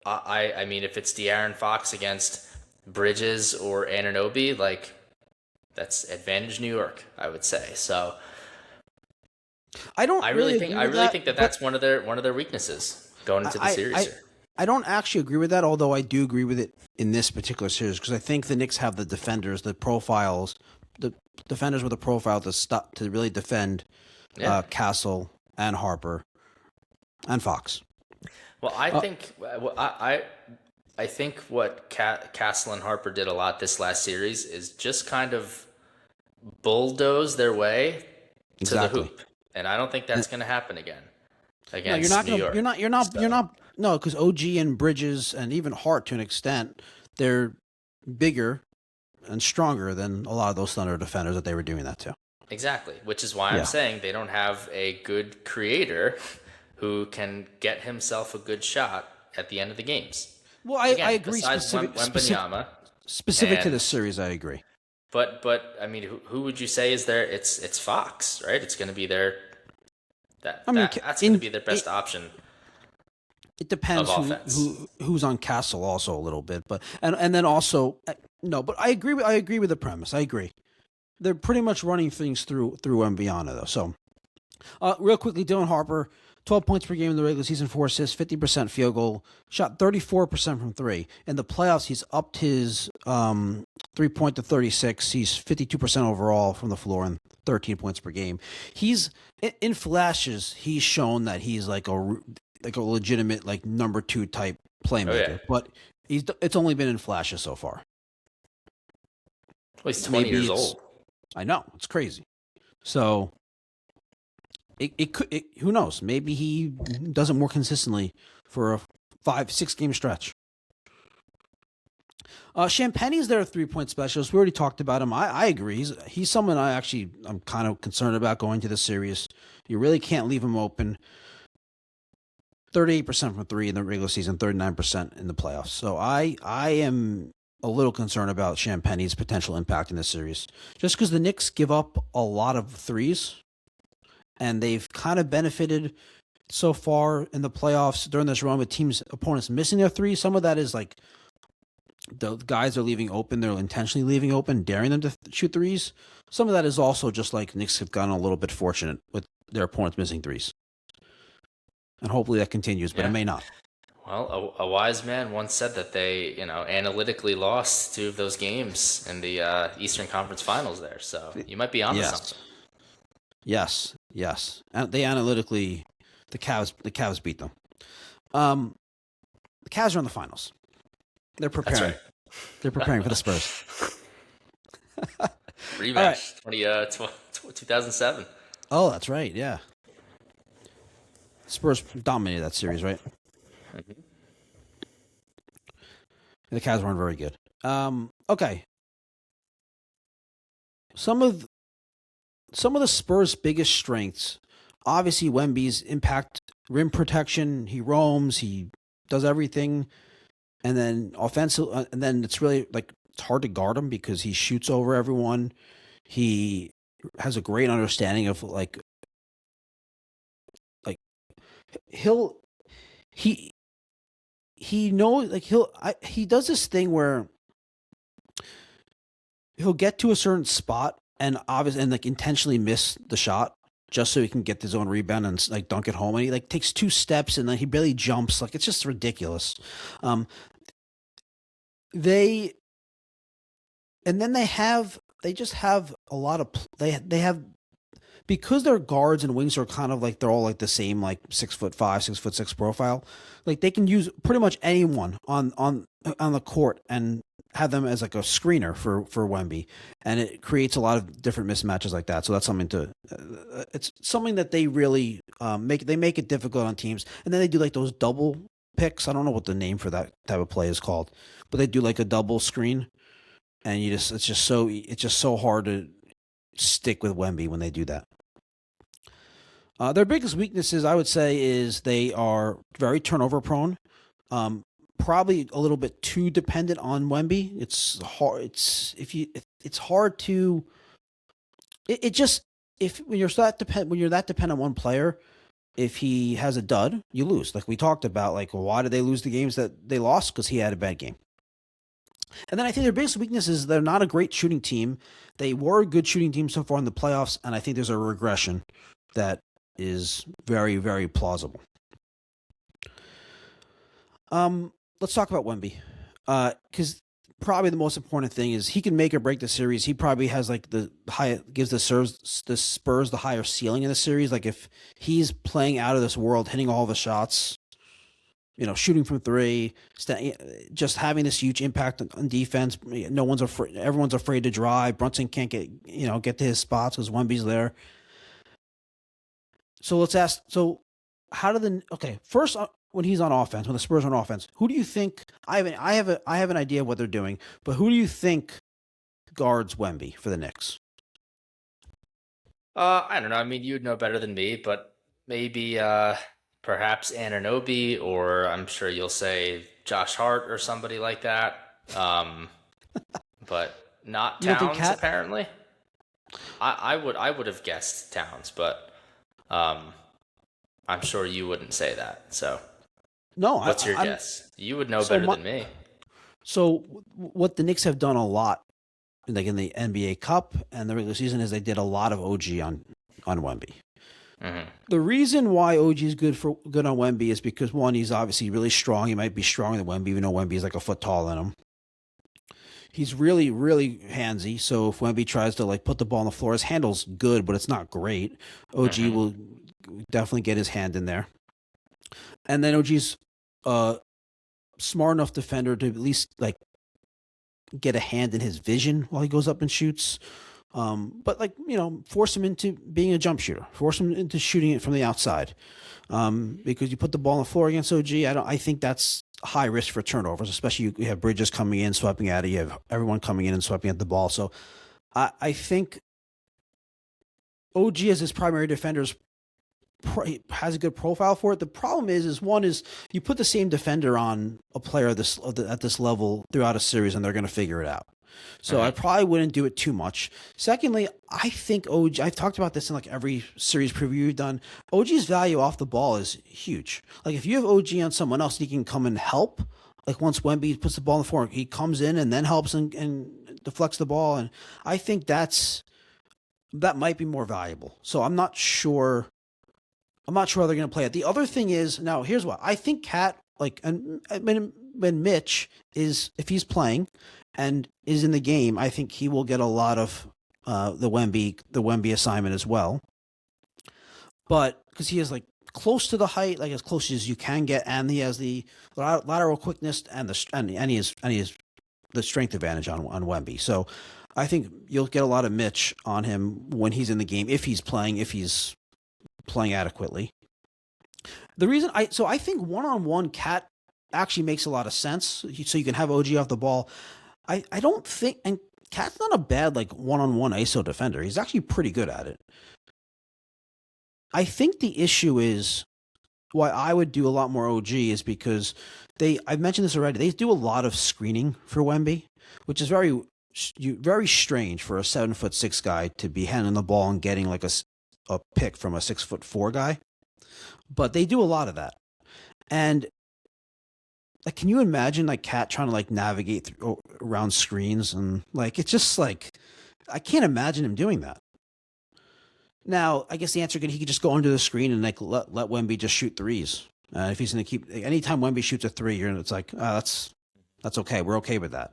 I mean, if it's De'Aaron Fox against Bridges or Anunoby, like, that's advantage New York, I would say. So I really think that that's one of their weaknesses going into the series here. I don't actually agree with that, although I do agree with it in this particular series because I think the Knicks have the defenders, the profiles, the defenders with a profile to really defend Castle and Harper and Fox. Well, I think what Castle and Harper did a lot this last series is just kind of bulldoze their way to the hoop, and I don't think that's going to happen again against New York. You're not. No, because OG and Bridges and even Hart, to an extent, they're bigger and stronger than a lot of those Thunder defenders that they were doing that to. Exactly, which is why I'm saying they don't have a good creator who can get himself a good shot at the end of the games. Well, I agree. Specific to this series, I agree. But I mean, who would you say is there? It's Fox, right? It's going to be their that's going to be their best option. It depends who's on Castle also a little bit, but and then also no. But I agree with the premise. I agree. They're pretty much running things through Wembanyama though. So, real quickly, Dylan Harper, 12 points per game in the regular season, 4 assists, 50% field goal, shot 34% from three. In the playoffs, he's upped his 3-point to 36. He's 52% overall from the floor and 13 points per game. He's in flashes. He's shown that he's like a legitimate like number 2 type playmaker, but it's only been in flashes so far. Well, he's 20 years old. I know, it's crazy. So it could. Who knows? Maybe he does it more consistently for a 5-6 game stretch. Champagne's their 3-point specialist. We already talked about him. I agree. He's someone I'm kind of concerned about going to the series. You really can't leave him open. 38% from three in the regular season, 39% in the playoffs. So I am a little concerned about Champagne's potential impact in this series. Just because the Knicks give up a lot of threes, and they've kind of benefited so far in the playoffs during this run with opponents missing their threes. Some of that is like the guys are leaving open. They're intentionally leaving open, daring them to shoot threes. Some of that is also just like Knicks have gotten a little bit fortunate with their opponents missing threes. And hopefully that continues, but it may not. Well, a wise man once said that they, analytically lost 2 of those games in the Eastern Conference Finals there. So you might be onto something. Yes. And they analytically, the Cavs beat them. The Cavs are in the finals. They're preparing. That's right. They're preparing for the Spurs. Rematch, 2007. Oh, that's right. Yeah. Spurs dominated that series, right? Mm-hmm. The Cavs weren't very good. Okay. Some of the Spurs' biggest strengths, obviously Wemby's impact, rim protection. He roams. He does everything, and then offensive. And then it's really like it's hard to guard him because he shoots over everyone. He has a great understanding of he knows he does this thing where he'll get to a certain spot and obviously and like intentionally miss the shot just so he can get his own rebound and like dunk it home, and he like takes 2 steps and then he barely jumps. Like it's just ridiculous. They just have a lot of they have, because their guards and wings are kind of like they're all like the same, like 6'5", 6'6" profile. Like they can use pretty much anyone on the court and have them as like a screener for Wemby, and it creates a lot of different mismatches like that. So that's something it's something that they really make it difficult on teams. And then they do like those double picks. I don't know what the name for that type of play is called, but they do like a double screen, and it's just so hard to stick with Wemby when they do that. Their biggest weaknesses, I would say, is they are very turnover prone. Probably a little bit too dependent on Wemby. It's hard. It's hard to. When you're that dependent on one player, if he has a dud, you lose. Like we talked about, like why did they lose the games that they lost? Because he had a bad game. And then I think their biggest weakness is they're not a great shooting team. They were a good shooting team so far in the playoffs, and I think there's a regression that is very, very plausible. Let's talk about Wemby, because probably the most important thing is he can make or break the series. He probably has like gives the Spurs the higher ceiling in the series. Like if he's playing out of this world, hitting all the shots, shooting from three, just having this huge impact on defense. No one's afraid. Everyone's afraid to drive. Brunson can't get to his spots because Wemby's there. So let's ask. So how do first when he's on offense, when the Spurs are on offense, who do you think? I have an idea of what they're doing, but who do you think guards Wemby for the Knicks? I don't know. I mean, you'd know better than me, but maybe perhaps Anunoby, or I'm sure you'll say Josh Hart or somebody like that. But not Towns apparently. I would have guessed Towns, but I'm sure you wouldn't say that. So no, what's your guess? You would know better than me. So what the Knicks have done a lot, like in the NBA Cup and the regular season, is they did a lot of OG on Wemby. The reason why OG is good on Wemby is because, one, he's obviously really strong. He might be stronger than Wemby, even though Wemby is like a foot taller than him. He's really, really handsy. So if Wemby tries to like put the ball on the floor, his handle's good, but it's not great. OG will definitely get his hand in there. And then OG's smart enough defender to at least like get a hand in his vision while he goes up and shoots. But like, force him into being a jump shooter, force him into shooting it from the outside. Because you put the ball on the floor against OG, I think that's high risk for turnovers, especially you have Bridges coming in, swiping at it. You have everyone coming in and swiping at the ball. So I think OG as his primary defender has a good profile for it. The problem is one is you put the same defender on a player at this level throughout a series, and they're going to figure it out. So I probably wouldn't do it too much. Secondly, I think OG, I've talked about this in like every series preview we've done. OG's value off the ball is huge. Like if you have OG on someone else, he can come and help. Like once Wemby puts the ball on the floor, he comes in and then helps and deflects the ball. And I think that might be more valuable. So I'm not sure how they're going to play it. The other thing is, now here's what I think Cat, like, and when Mitch is, if he's playing and is in the game, I think he will get a lot of the Wemby assignment as well. But because he is like close to the height, like as close as you can get, and he has the lateral quickness and he has the strength advantage on Wemby. So I think you'll get a lot of Mitch on him when he's in the game, if he's playing adequately. The reason I think one-on-one Cat actually makes a lot of sense. So you can have OG off the ball. I don't think, and Cat's not a bad like one-on-one ISO defender. He's actually pretty good at it. I think the issue is why I would do a lot more OG is because I've mentioned this already. They do a lot of screening for Wemby, which is very, very strange for a 7'6" guy to be handling the ball and getting like a pick from a 6'4" guy. But they do a lot of that. And like, can you imagine like Cat trying to like navigate around screens, and like it's just like I can't imagine him doing that. Now, I guess the answer could he could just go under the screen and like let Wemby just shoot threes. If he's going to keep anytime Wemby shoots a three, it's like that's okay. We're okay with that.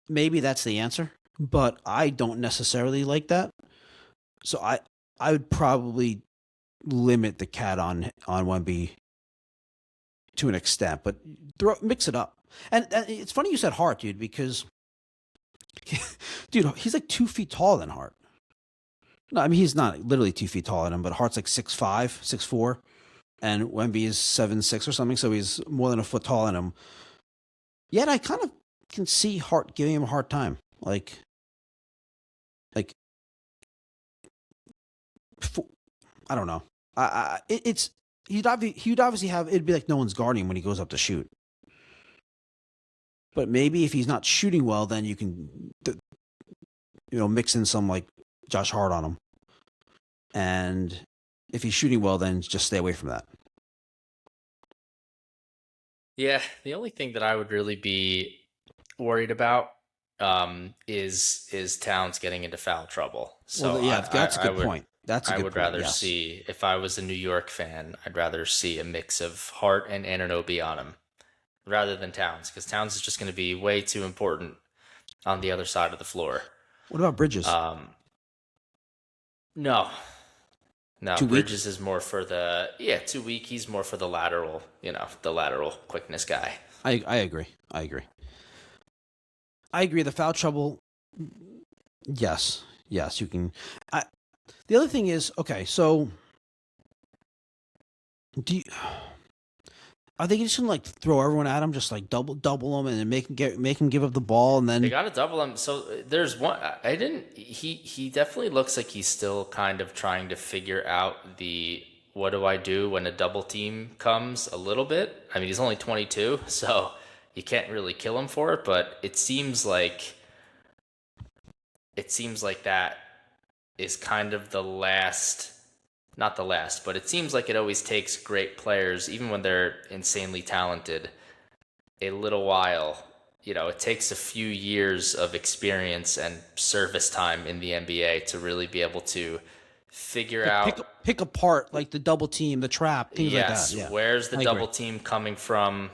Maybe that's the answer, but I don't necessarily like that. So I would probably limit the Cat on Wemby to an extent, but mix it up. And it's funny you said Hart, dude, because dude, he's like 2 feet taller than Hart. No, I mean he's not literally 2 feet taller than him, but Hart's like 6'5", 6'4", and Wemby is 7'6" or something, so he's more than a foot taller than him. Yet I kind of can see Hart giving him a hard time, like. I don't know. He'd obviously have, it'd be like no one's guarding him when he goes up to shoot. But maybe if he's not shooting well, then you can, mix in some like Josh Hart on him. And if he's shooting well, then just stay away from that. Yeah, the only thing that I would really be worried about is Towns getting into foul trouble. So well, yeah, that's a good point. I would rather see, if I was a New York fan, I'd rather see a mix of Hart and Anunoby on him rather than Towns, because Towns is just going to be way too important on the other side of the floor. What about Bridges? No. Too Bridges weak? is more for too weak. He's more for the lateral, the lateral quickness guy. I agree. The foul trouble, yes, you can. The other thing is, okay, so are they just gonna like throw everyone at him, just like double them, and then make him give up the ball, and then they gotta double him? So there's one. He definitely looks like he's still kind of trying to figure out what do I do when a double team comes a little bit. I mean, he's only 22, so you can't really kill him for it, but it seems like that is kind of not the last, but it seems like it always takes great players, even when they're insanely talented, a little while it takes a few years of experience and service time in the NBA to really be able to figure Like out, pick apart like the double team, the trap, things like that. yes, Yeah, where's the I agree. double team coming from?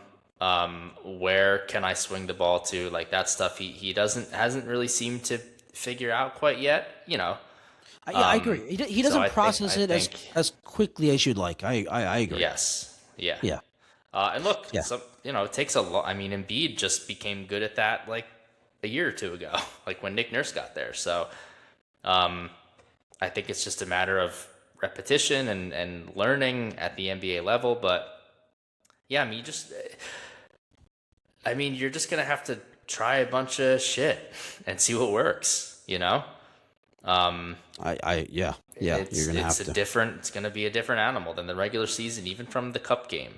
Where can I swing the ball to? Like that stuff he hasn't really seemed to figure out quite yet, Yeah, I agree. He So doesn't I process it think as quickly as you'd like. I agree. yes. Yeah. Yeah, And look, yeah. it takes a lot. I mean, Embiid just became good at that like a year or two ago, like when Nick Nurse got there. So I think it's just a matter of repetition and learning at the NBA level. But yeah, you're just going to have to try a bunch of shit and see what works, Yeah, yeah. You're gonna have to. It's going to be a different animal than the regular season, even from the cup game.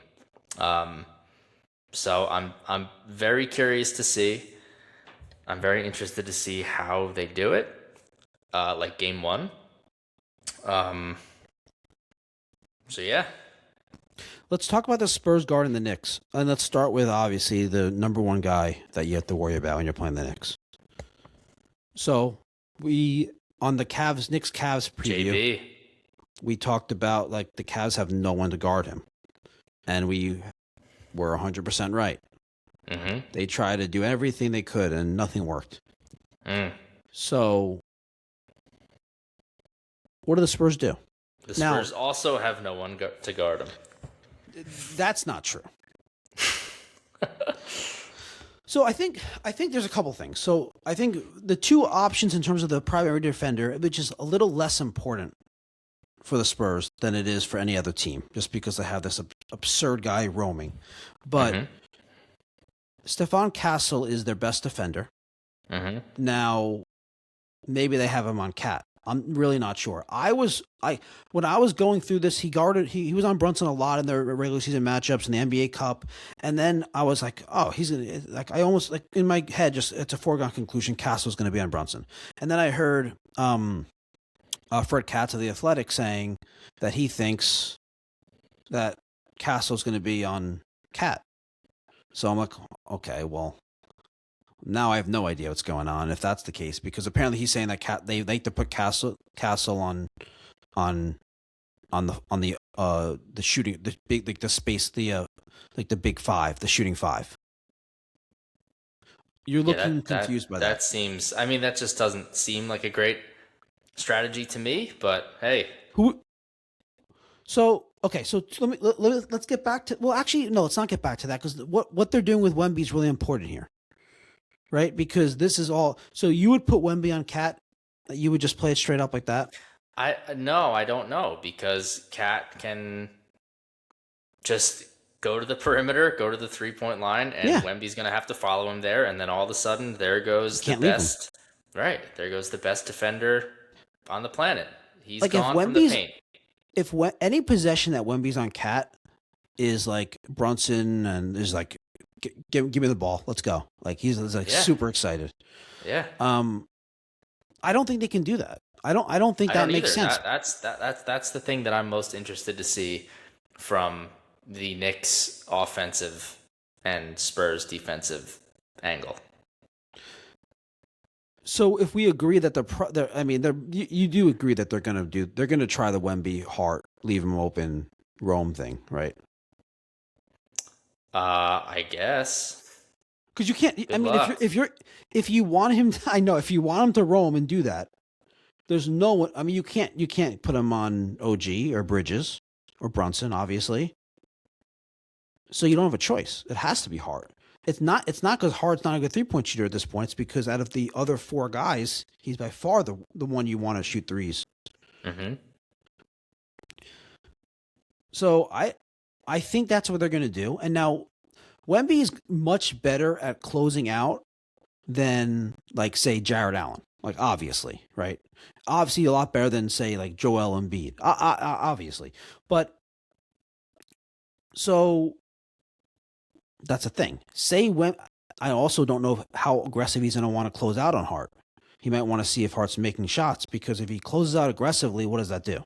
So I'm very curious to see. I'm very interested to see how they do it, like game one. So yeah, Let's talk about the Spurs guarding the Knicks, and let's start with obviously the number one guy that you have to worry about when you're playing the Knicks. So we on the Knicks Cavs preview, JB. we talked about like the Cavs have no one to guard him, and we were 100% right. Mm-hmm. They tried to do everything they could, and nothing worked. So, what do the Spurs do? The Spurs also have no one to guard him. That's not true. So I think there's a couple things. So I think the two options in terms of the primary defender, which is a little less important for the Spurs than it is for any other team, just because they have this absurd guy roaming. But Stephon Castle is their best defender. Mm-hmm. Now, maybe they have him on Cat. I'm really not sure. When I was going through this, he was on Brunson a lot in their regular season matchups in the NBA Cup, and then I was like, oh, he's gonna like. I almost like in my head, just it's a foregone conclusion. Castle's going to be on Brunson, and then I heard Fred Katz of the Athletic saying that he thinks that Castle's going to be on Cat. So I'm like, okay, well. Now I have no idea what's going on if that's the case, because apparently he's saying that they like to put Castle on the shooting, the big, like the space, like the big five, the shooting five. You're looking confused by that. That seems. I mean, that just doesn't seem like a great strategy to me. But hey, So let's get back to. Well, actually, no, let's not get back to that, because what they're doing with Wemby is really important here. Right, because this is all. So you would put Wemby on Cat? You would just play it straight up like that? I don't know, because Cat can just go to the perimeter, go to the 3-point line, and Wemby's going to have to follow him there, and then all of a sudden there goes the best. Right, there goes the best defender on the planet. He's like gone from the paint. If any possession that Wemby's on Cat is like Brunson and is like. Give me the ball. Let's go. Like he's like super excited. Yeah. I don't think they can do that. I don't think that makes sense. That's the thing that I'm most interested to see from the Knicks offensive and Spurs defensive angle. So if we agree that you do agree that they're gonna try the Wemby Hart, leave him open, roam thing, right? I guess. Because you can't. If you want him, if you want him to roam and do that, there's no one. I mean, you can't put him on OG or Bridges or Brunson, obviously. So you don't have a choice. It has to be Hart. It's not because Hart's not a good 3-point shooter at this point. It's because out of the other four guys, he's by far the one you want to shoot threes. Mm-hmm. So I think that's what they're going to do. And now Wemby is much better at closing out than, like, say, Jared Allen. Like, obviously, right? Obviously a lot better than, say, like Joel Embiid. Obviously. But so that's a thing. I also don't know how aggressive he's going to want to close out on Hart. He might want to see if Hart's making shots, because if he closes out aggressively, what does that do?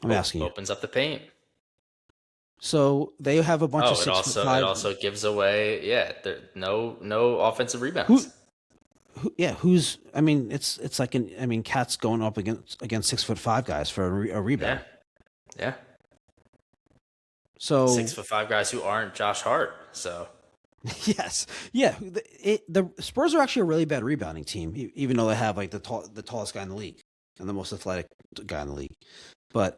I'm asking you. Opens up the paint. So they have a bunch of It 6'5". also gives away no offensive Who, rebounds. who's? I mean, it's like Cat's going up against 6'5" guys for a rebound. Yeah. So 6'5" guys who aren't Josh Hart. So yes, yeah. The Spurs are actually a really bad rebounding team, even though they have like the tallest guy in the league and the most athletic guy in the league. But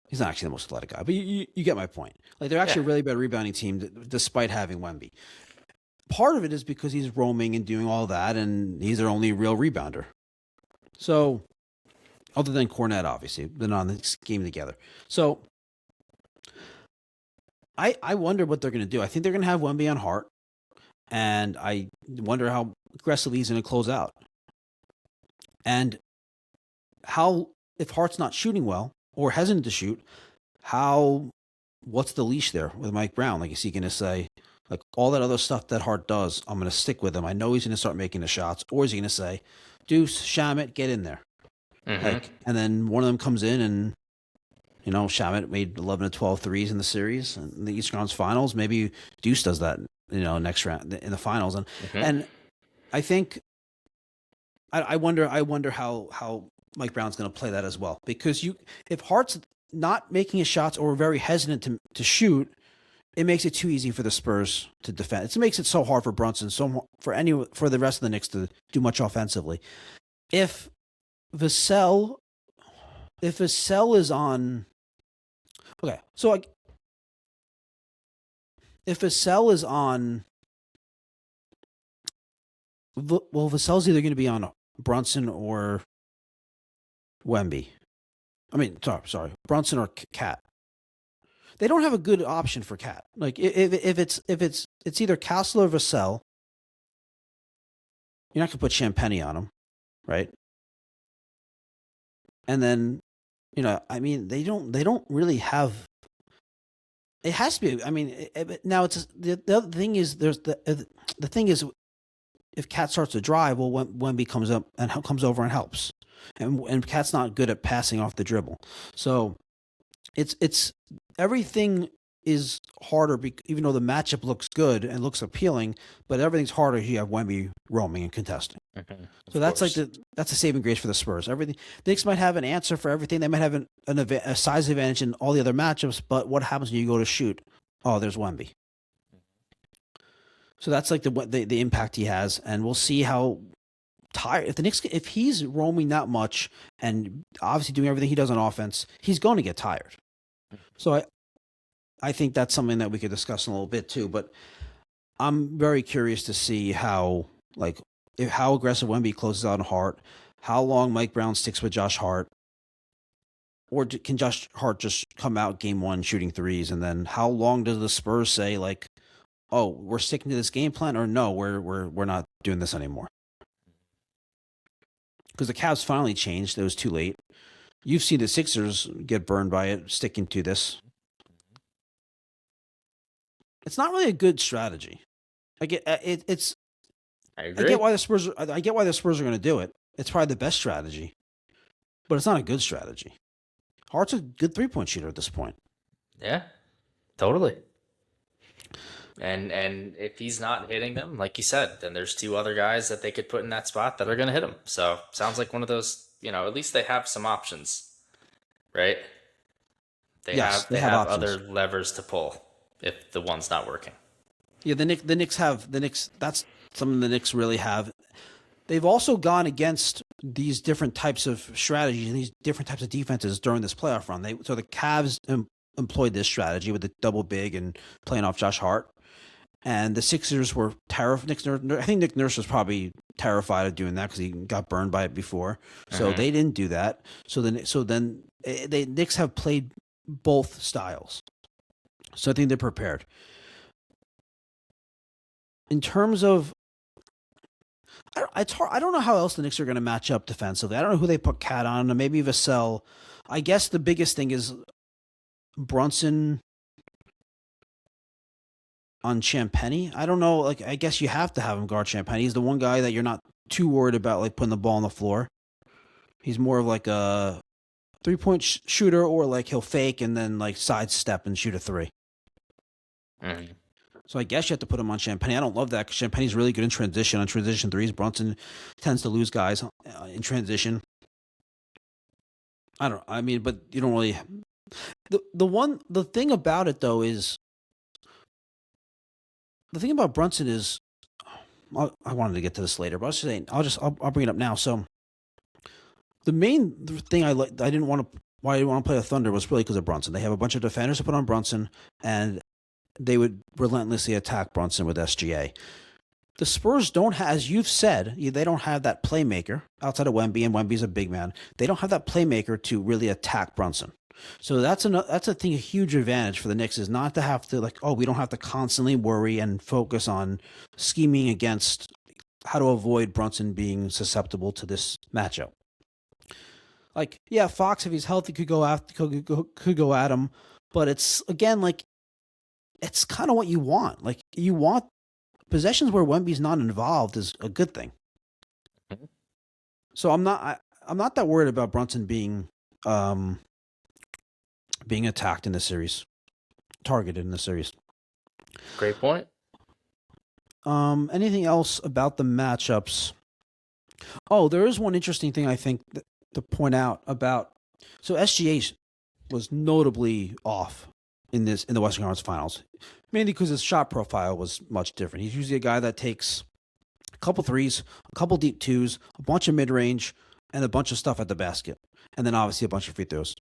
he's not actually the most athletic guy. But you get my point. Like they're actually a really bad rebounding team, despite having Wemby. Part of it is because he's roaming and doing all that, and he's their only real rebounder. So, other than Cornette, obviously, they're not on this game together. So, I wonder what they're going to do. I think they're going to have Wemby on Hart, and I wonder how aggressively he's going to close out. And how, if Hart's not shooting well or hesitant to shoot, what's the leash there with Mike Brown? Like, is he going to say, like, all that other stuff that Hart does, I'm going to stick with him. I know he's going to start making the shots. Or is he going to say, Deuce, Shamet, get in there. Mm-hmm. And then one of them comes in and, Shamet made 11 to 12 threes in the series in the Eastern Conference Finals. Maybe Deuce does that, next round in the finals. And I think I wonder how Mike Brown's going to play that as well. Because if Hart's not making his shots or very hesitant to shoot, it makes it too easy for the Spurs to defend. It makes it so hard for Brunson, for the rest of the Knicks to do much offensively. If Vassell is on, okay, so if Vassell is on, well, Vassell's either going to be on Brunson or Wemby. I mean, sorry, Brunson or Cat. They don't have a good option for Cat. Like if it's either Castle or Vassell, you're not gonna put Champagny on him, right? And then, they don't really have. It has to be. I mean, now it's the other thing is the thing is, if Cat starts to drive, well, Wemby comes up and comes over and helps, and Cat's not good at passing off the dribble, so it's everything is harder, even though the matchup looks good and looks appealing, but everything's harder if you have Wemby roaming and contesting. So that's that's a saving grace for the Spurs. Everything, the Knicks might have an answer for everything. They might have a size advantage in all the other matchups, but what happens when you go to shoot? Oh, there's Wemby. So that's like the impact he has, and we'll see how tired if he's roaming that much and obviously doing everything he does on offense, he's going to get tired. So I think that's something that we could discuss in a little bit too. But I'm very curious to see how aggressive Wemby closes out on Hart, how long Mike Brown sticks with Josh Hart, or can Josh Hart just come out game one shooting threes, and then how long does the Spurs say like, oh, we're sticking to this game plan, or no, we're not doing this anymore? Because the Cavs finally changed. It was too late. You've seen the Sixers get burned by it, sticking to this. It's not really a good strategy. I get it's. I agree. I get why the Spurs are going to do it. It's probably the best strategy, but it's not a good strategy. Hart's a good 3-point shooter at this point. Yeah, totally. And if he's not hitting them, like you said, then there's two other guys that they could put in that spot that are going to hit him. So sounds like one of those, at least they have some options, right? They have other levers to pull if the one's not working. Yeah, the Knicks that's something the Knicks really have. They've also gone against these different types of strategies and these different types of defenses during this playoff run. So the Cavs employed this strategy with the double big and playing off Josh Hart. And the Sixers were terrified. I think Nick Nurse was probably terrified of doing that because he got burned by it before. So they didn't do that. So then the Knicks have played both styles. So I think they're prepared. In terms of, I don't know how else the Knicks are going to match up defensively. I don't know who they put Cat on. Maybe Vassell. I guess the biggest thing is Brunson on Champagny. I don't know. Like, I guess you have to have him guard Champagny. He's the one guy that you're not too worried about, like putting the ball on the floor. He's more of like a 3-point shooter, or like he'll fake and then like sidestep and shoot a three. Mm-hmm. So I guess you have to put him on Champagnie. I don't love that because Champagnie's really good in transition. On transition threes, Brunson tends to lose guys in transition. I mean, but you don't really. The thing about it though is, the thing about Brunson is, I wanted to get to this later, but I'll bring it up now. So the main thing why I didn't want to play the Thunder was really because of Brunson. They have a bunch of defenders to put on Brunson, and they would relentlessly attack Brunson with SGA. The Spurs don't have, as you've said, they don't have that playmaker outside of Wemby, and Wemby's a big man. They don't have that playmaker to really attack Brunson. So that's a huge advantage for the Knicks, is not to have to we don't have to constantly worry and focus on scheming against how to avoid Brunson being susceptible to this matchup. Fox, if he's healthy, could go at him, but it's again it's kind of what you want. You want possessions where Wemby's not involved is a good thing. Mm-hmm. So I'm not that worried about Brunson being attacked in the series, targeted in the series. Great point. Anything else about the matchups? Oh, there is one interesting thing I think to point out about. So SGA was notably off in the Western Conference Finals, mainly because his shot profile was much different. He's usually a guy that takes a couple threes, a couple deep twos, a bunch of mid-range, and a bunch of stuff at the basket, and then obviously a bunch of free throws.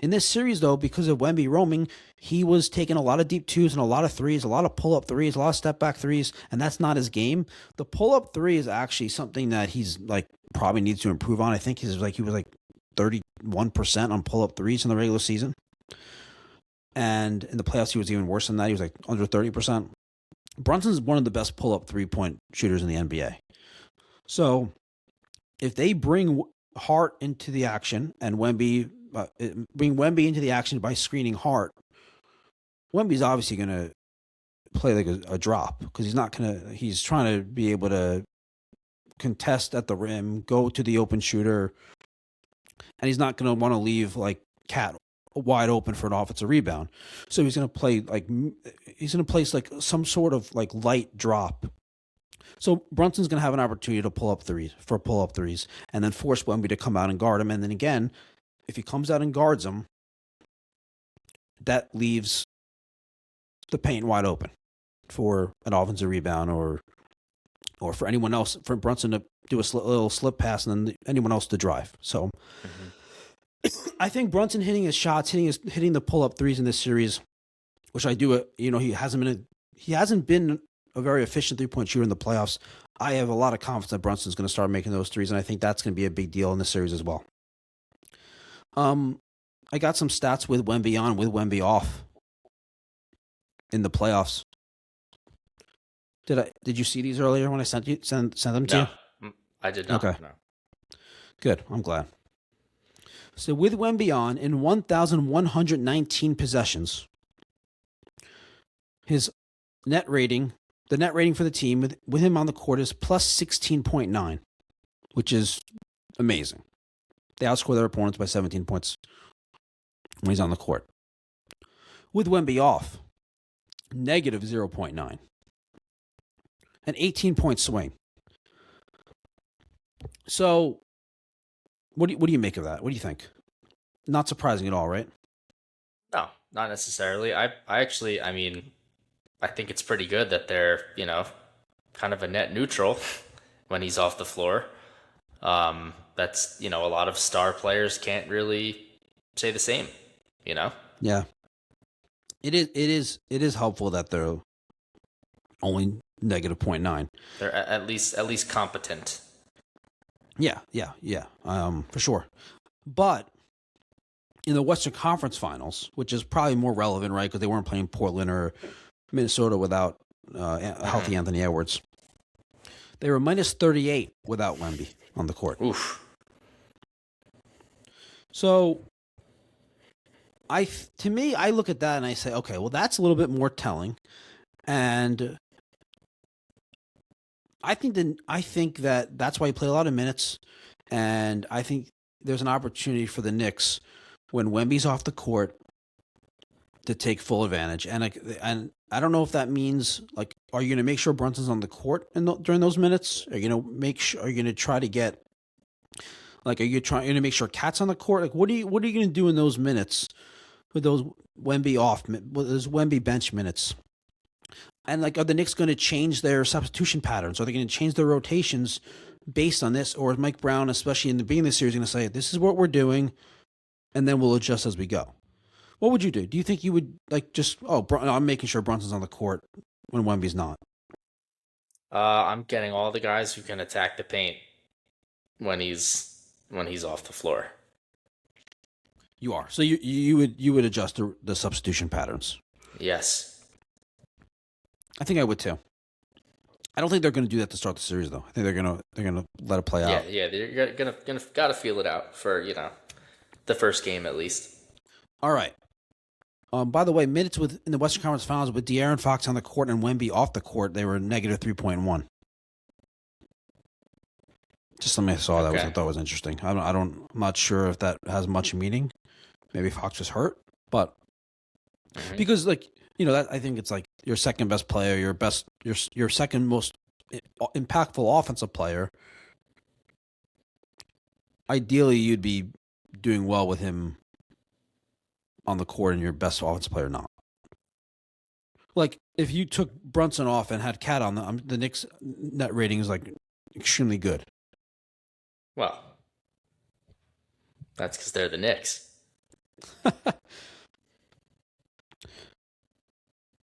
In this series, though, because of Wemby roaming, he was taking a lot of deep twos and a lot of threes, a lot of pull-up threes, a lot of step-back threes, and that's not his game. The pull-up three is actually something that he's probably needs to improve on. I think he was 31% on pull-up threes in the regular season. And in the playoffs, he was even worse than that. He was under 30%. Brunson's one of the best pull-up three-point shooters in the NBA. So if they bring Hart into the action and bring Wemby into the action by screening Hart, Wemby's obviously going to play like a drop because he's trying to be able to contest at the rim, go to the open shooter, and he's not going to want to leave Cat wide open for an offensive rebound. So he's going to play place some sort of light drop. So Brunson's going to have an opportunity to pull up threes and then force Wemby to come out and guard him. And then again, if he comes out and guards him, that leaves the paint wide open for an offensive rebound or for anyone else, for Brunson to do a little slip pass and then anyone else to drive. So I think Brunson hitting his shots, hitting the pull-up threes in this series, which I do, he hasn't been a very efficient three-point shooter in the playoffs. I have a lot of confidence that Brunson's going to start making those threes, and I think that's going to be a big deal in this series as well. I got some stats with Wemby on, with Wemby off in the playoffs. Did you see these earlier when I sent them to you? I did not. Okay. No. Good. I'm glad. So with Wemby on, in 1,119 possessions, his net rating, the net rating for the team with him on the court is plus 16.9, which is amazing. They outscore their opponents by 17 points when he's on the court. With Wemby off, negative 0.9. An 18-point swing. So, what do you make of that? What do you think? Not surprising at all, right? No, not necessarily. I think it's pretty good that they're, kind of a net neutral when he's off the floor. That's, a lot of star players can't really say the same, Yeah. It is helpful that they're only negative 0.9. They're at least competent. Yeah. For sure. But in the Western Conference Finals, which is probably more relevant, right? Because they weren't playing Portland or Minnesota without a healthy Anthony Edwards. They were minus 38 without Wemby on the court. Oof. So, I look at that and I say, okay, well, that's a little bit more telling, and I think that that's why he played a lot of minutes, and I think there's an opportunity for the Knicks when Wemby's off the court to take full advantage. And I don't know if that means, like, are you going to make sure Brunson's on the court during those minutes? Are you going to are you going to try to get, like, are you trying to make sure Cat's on the court? Like, what are you going to do in those minutes with those Wemby bench minutes? And, like, are the Knicks going to change their substitution patterns? Are they going to change their rotations based on this? Or is Mike Brown, especially in the beginning of the series, going to say, this is what we're doing, and then we'll adjust as we go? What would you do? Do you think you would, like, just, I'm making sure Brunson's on the court when Wemby's not? I'm getting all the guys who can attack the paint when he's off the floor. You are. So you would adjust the substitution patterns? Yes. I think I would too. I don't think they're going to do that to start the series, though. I think they're gonna let it play out. Yeah, they're gonna gotta feel it out for the first game at least. All right. By the way, minutes in the Western Conference Finals with De'Aaron Fox on the court and Wemby off the court, they were negative 3.1. Just something I saw that I thought was interesting. I'm not sure if that has much meaning. Maybe Fox was hurt, but because, like, that, I think it's like your second best player, your second most impactful offensive player. Ideally, you'd be doing well with him on the court and your best offensive player not. Like, if you took Brunson off and had Cat on, the Knicks net rating is, like, extremely good. Well, that's because they're the Knicks.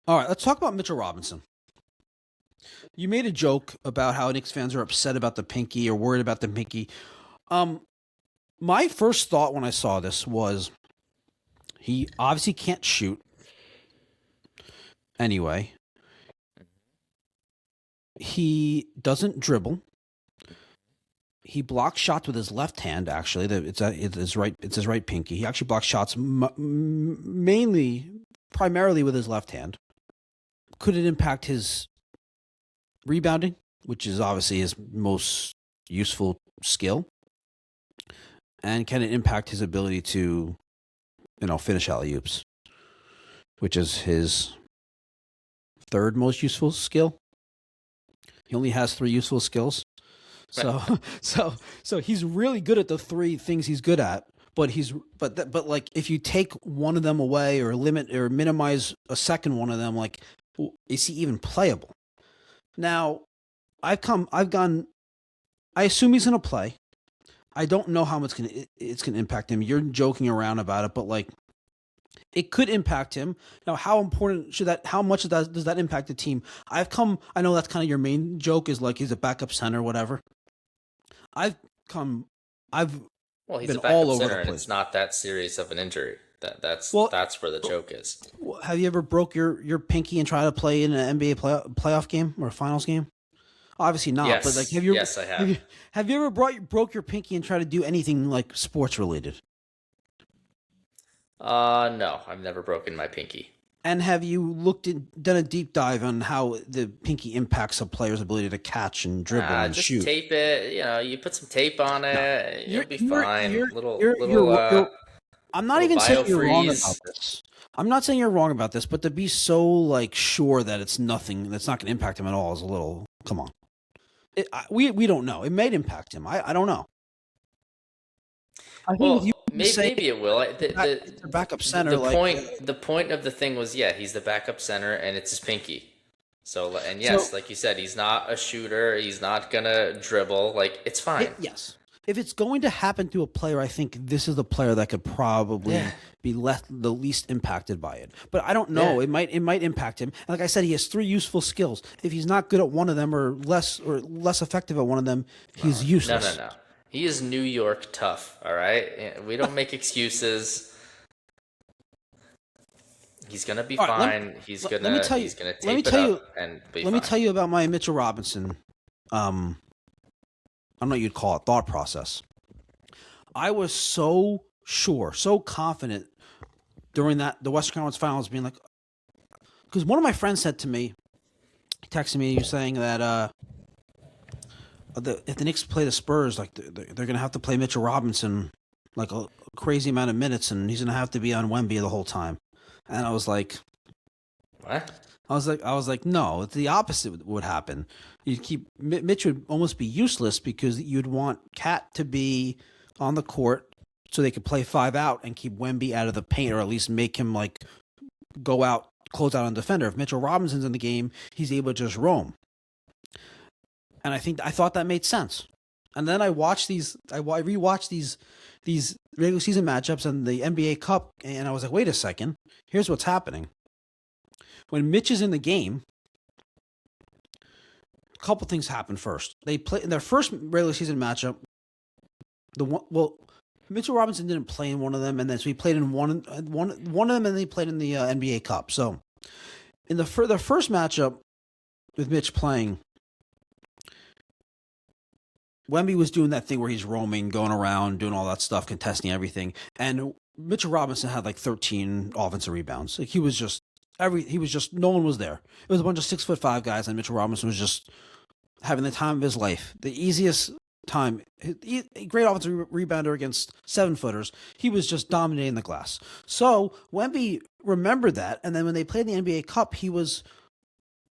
All right, let's talk about Mitchell Robinson. You made a joke about how Knicks fans are upset about the pinky or worried about the pinky. My first thought when I saw this was he obviously can't shoot. Anyway, he doesn't dribble. He blocks shots with his left hand. Actually, it's his right pinky. He actually blocks shots primarily with his left hand. Could it impact his rebounding, which is obviously his most useful skill? And can it impact his ability to, finish alley-oops, which is his third most useful skill? He only has 3 useful skills. So he's really good at the 3 things he's good at, but like, if you take one of them away or limit or minimize a second one of them, like, is he even playable? Now, I assume he's going to play. I don't know how much it's going to impact him. You're joking around about it, but, like, it could impact him. Now, how much does that impact the team? I know that's kind of your main joke, is like he's a backup center, whatever. He's been a backup all over center, and it's not that serious of an injury. That's where the joke is. Have you ever broke your pinky and tried to play in an NBA playoff game or a finals game? Obviously not. Yes. But, like, Yes, I have. Have you ever broke your pinky and tried to do anything, like, sports related? No, I've never broken my pinky. And have you done a deep dive on how the pinky impacts a player's ability to catch and dribble and just shoot? Tape it. You put some tape on it. You'll be fine. I'm not even saying you're wrong about this. I'm not saying you're wrong about this, but to be so, like, sure that it's nothing, that's not going to impact him at all, is a little. Come on. We don't know. It may impact him. I don't know. I think maybe it will. The backup center. The point of the thing was, he's the backup center, and it's his pinky. So, like you said, he's not a shooter. He's not gonna dribble. Like, it's fine. Yes. If it's going to happen to a player, I think this is the player that could probably be the least impacted by it. But I don't know. Yeah. It might impact him. And like I said, he has 3 useful skills. If he's not good at one of them or less effective at one of them, he's useless. No. He is New York tough, all right? We don't make excuses. He's going to be fine. He's going to tape it up and be fine. Let me tell you about my Mitchell Robinson, I don't know what you'd call it, thought process. I was so sure, so confident during the Western Conference Finals, being like, because one of my friends said to me, he texted me, saying that if the Knicks play the Spurs, like, they're going to have to play Mitchell Robinson like a crazy amount of minutes, and he's going to have to be on Wemby the whole time. And I was like, what? I was like, no, the opposite would happen. You'd keep Mitch would almost be useless because you'd want Cat to be on the court so they could play 5 out and keep Wemby out of the paint, or at least make him like go out, close out on defender. If Mitchell Robinson's in the game, he's able to just roam. And I thought that made sense. And then I rewatched these regular season matchups and the NBA Cup, and I was like, wait a second, here's what's happening. When Mitch is in the game, a couple things happen first. They play in their first regular season matchup. Mitchell Robinson didn't play in one of them, and then so he played in one of them, and then he played in the NBA Cup. So, in the first matchup with Mitch playing, Wemby was doing that thing where he's roaming, going around, doing all that stuff, contesting everything, and Mitchell Robinson had like 13 offensive rebounds. Like he was just no one was there. It was a bunch of 6'5" guys, and Mitchell Robinson was just having the time of his life. The easiest time. Great offensive rebounder against 7-footers. He was just dominating the glass. So Wemby remembered that, and then when they played the NBA Cup, he was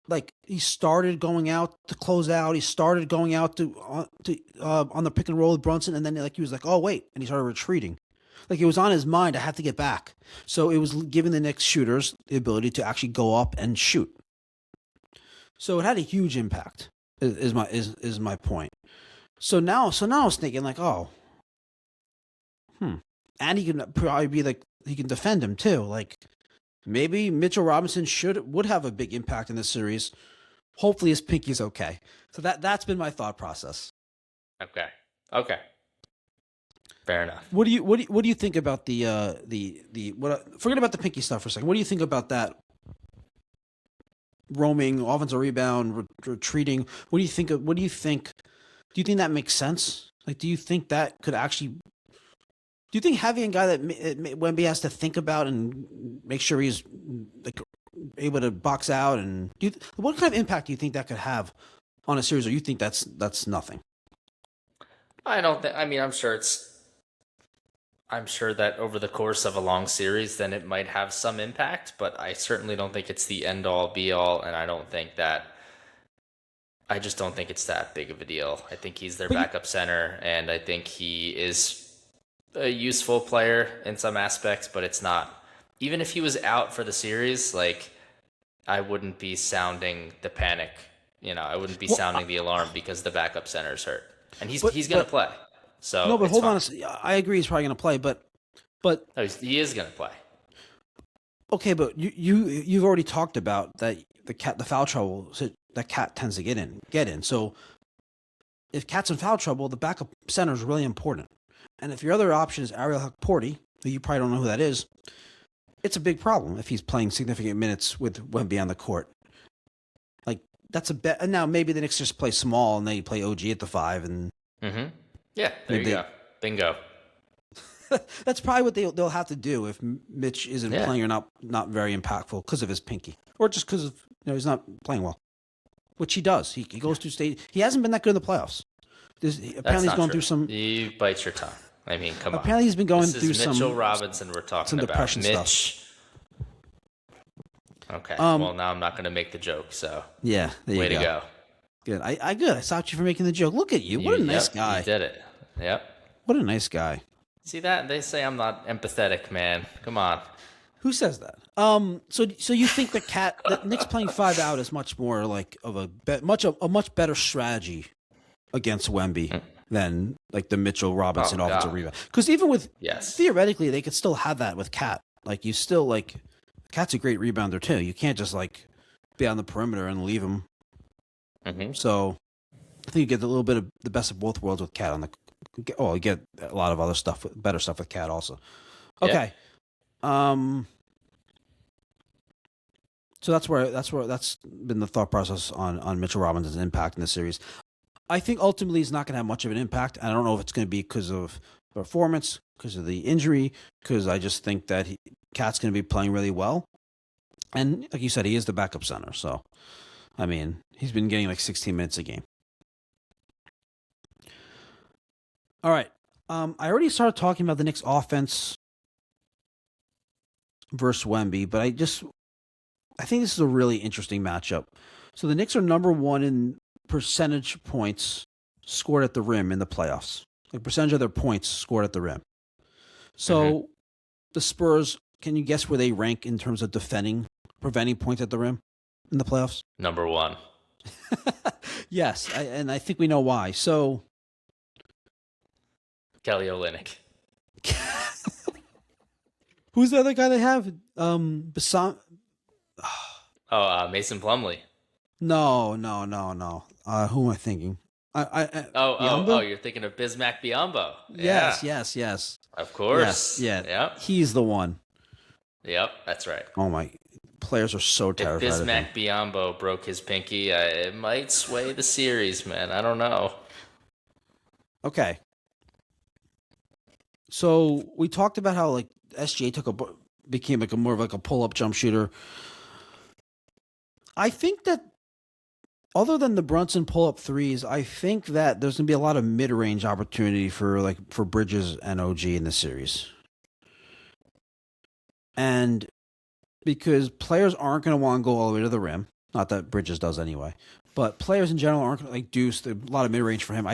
like, he started going out to close out. He started going out on the pick and roll with Brunson, and then like he was like, oh wait, and he started retreating. Like it was on his mind, I have to get back. So it was giving the Knicks shooters the ability to actually go up and shoot. So it had a huge impact. Is my point. So now I was thinking like, oh, and he can probably be like, he can defend him too. Like maybe Mitchell Robinson would have a big impact in this series. Hopefully his pinky's okay. So that's been my thought process. Okay. Fair enough. What do you think about forget about the pinky stuff for a second. What do you think about that? Roaming, offensive rebound, retreating. What do you think? Do you think that makes sense? Like, do you think that could actually? Do you think having a guy that Wemby has to think about and make sure he's like able to box out, and what kind of impact do you think that could have on a series? Or you think that's nothing? I don't think. I mean, I'm sure that over the course of a long series, then it might have some impact, but I certainly don't think it's the end all be all, and I just don't think it's that big of a deal. I think he's their backup center, and I think he is a useful player in some aspects, but it's not. Even if he was out for the series, like, I wouldn't be sounding the panic. I wouldn't be sounding the alarm because the backup center is hurt, and he's going to play. So no, but hold on. I agree. He's probably going to play, but no, he is going to play. Okay, but you've already talked about that the foul trouble that Cat tends to get in. So if Cat's in foul trouble, the backup center is really important. And if your other option is Ariel Hukporti, who you probably don't know who that is, it's a big problem if he's playing significant minutes with Wemby on the court. Like that's a bet. And now maybe the Knicks just play small and they play OG at the 5 and. Mm-hmm. Yeah, there you go. Bingo. That's probably what they'll have to do if Mitch isn't playing or not very impactful because of his pinky, or just because of he's not playing well, which he does. He goes to state. He hasn't been that good in the playoffs. Apparently he's going through some. You bite your tongue. I mean, come on. Apparently he's been going through some. Mitchell Robinson, we're talking some about depression Mitch. Stuff. Okay. Well, now I'm not going to make the joke. So yeah, way to go. Good. I stopped you from making the joke. Look at you. What a nice guy. You did it. Yep. What a nice guy. See that? They say I'm not empathetic, man. Come on. Who says that? So you think the Knicks playing 5 out is much more like of a much better strategy against Wemby than like the Mitchell Robinson offensive rebound? Because even with theoretically they could still have that with Cat. Like you still like Cat's a great rebounder too. You can't just like be on the perimeter and leave him. Mm-hmm. So I think you get a little bit of the best of both worlds with Cat on the. Oh, you get a lot of other stuff, better stuff with Cat also. Okay, so that's been the thought process on Mitchell Robinson's impact in the series. I think ultimately he's not going to have much of an impact. I don't know if it's going to be because of performance, because of the injury, because I just think that Cat's going to be playing really well, and like you said, he is the backup center. So, I mean, he's been getting like 16 minutes a game. All right. I already started talking about the Knicks offense versus Wemby, but I think this is a really interesting matchup. So the Knicks are number one in percentage points scored at the rim in the playoffs. Like percentage of their points scored at the rim. So the Spurs, can you guess where they rank in terms of preventing points at the rim in the playoffs? Number one. Yes, and I think we know why. So Kelly Olynyk. who's the other guy they have? Mason Plumlee. No. Who am I thinking? You're thinking of Bismack Biyombo. Yes. Of course. Yes, yeah. Yep. He's the one. Yep, that's right. Oh my, players are so terrified If of him. Bismack Biyombo broke his pinky, it might sway the series, man. I don't know. Okay. So we talked about how like SGA became like more of like a pull-up jump shooter. I think that other than the Brunson pull-up threes, I think that there's gonna be a lot of mid-range opportunity for Bridges and OG in the series, and because players aren't gonna want to go all the way to the rim. Not that Bridges does anyway, but players in general aren't gonna Deuce. A lot of mid-range for him.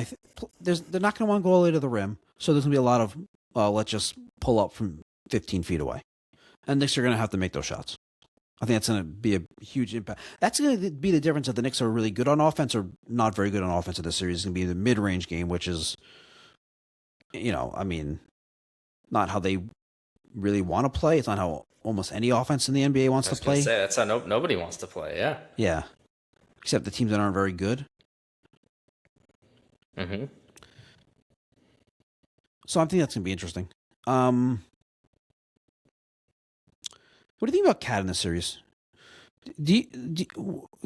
They're not gonna want to go all the way to the rim, so there's gonna be a lot of let's just pull up from 15 feet away, and Knicks are gonna have to make those shots. I think that's going to be a huge impact. That's going to be the difference if the Knicks are really good on offense or not very good on offense in this series. It's going to be the mid-range game, which is, not how they really want to play. It's not how almost any offense in the NBA wants to play. That's how nobody wants to play, yeah. Yeah. Except the teams that aren't very good. Mm-hmm. So I think that's going to be interesting. What do you think about Cat in this series? How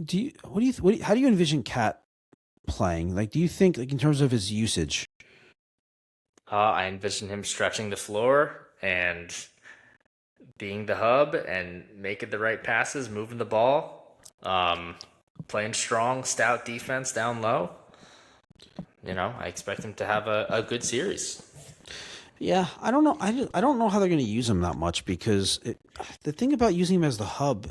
do you envision Cat playing? Like, do you think, like, in terms of his usage? I envision him stretching the floor and being the hub and making the right passes, moving the ball, playing strong, stout defense down low. I expect him to have a good series. Yeah, I don't know. I don't know how they're going to use him that much because the thing about using him as the hub,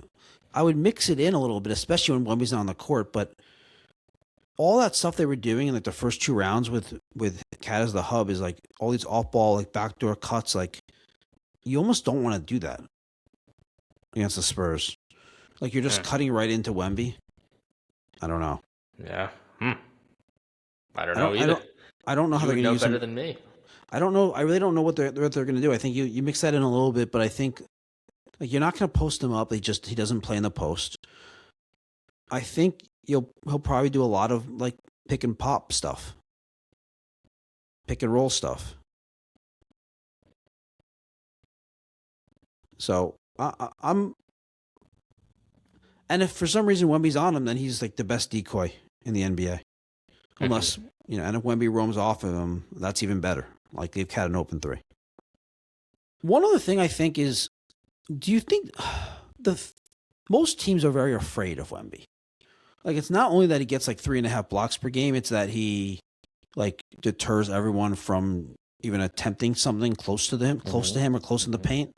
I would mix it in a little bit, especially when Wemby's not on the court. But all that stuff they were doing in like the first two rounds with Cat as the hub is like all these off ball like backdoor cuts. Like you almost don't want to do that against the Spurs. Like you're just cutting right into Wemby. I don't know. Yeah. I don't know either. I don't know how they're going to use him. Better than me. I don't know. I really don't know what they're going to do. I think you mix that in a little bit, but I think like you're not going to post him up. He doesn't play in the post. I think he'll probably do a lot of like pick and pop stuff, pick and roll stuff. So I'm, and if for some reason Wemby's on him, then he's like the best decoy in the NBA. Unless and if Wemby roams off of him, that's even better. Like they've had an open three. One other thing I think is, do you think most teams are very afraid of Wemby? Like it's not only that he gets like 3.5 blocks per game, it's that he like deters everyone from even attempting something close to him or close in the paint.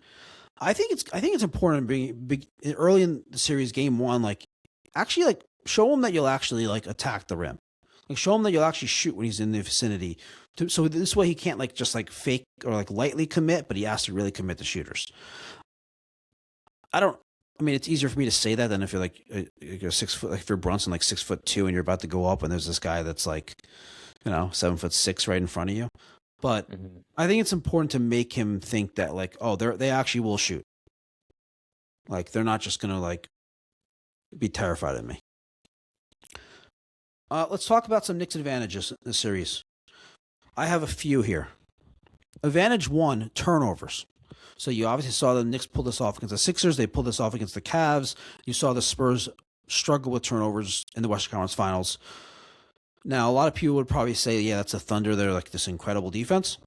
I think it's important to be early in the series, game one, like actually like show him that you'll actually like attack the rim. Like show him that you'll actually shoot when he's in the vicinity. So this way he can't like just like fake or like lightly commit, but he has to really commit to shooters. It's easier for me to say that than if you're like a 6 foot, like if you're Brunson, like 6'2", and you're about to go up, and there's this guy that's like, 7'6" right in front of you. But I think it's important to make him think that like, oh, they actually will shoot. Like they're not just gonna like be terrified of me. Let's talk about some Knicks advantages in the series. I have a few here. Advantage 1, turnovers. So you obviously saw the Knicks pull this off against the Sixers. They pulled this off against the Cavs. You saw the Spurs struggle with turnovers in the Western Conference Finals. Now, a lot of people would probably say, yeah, that's the Thunder. They're like this incredible defense.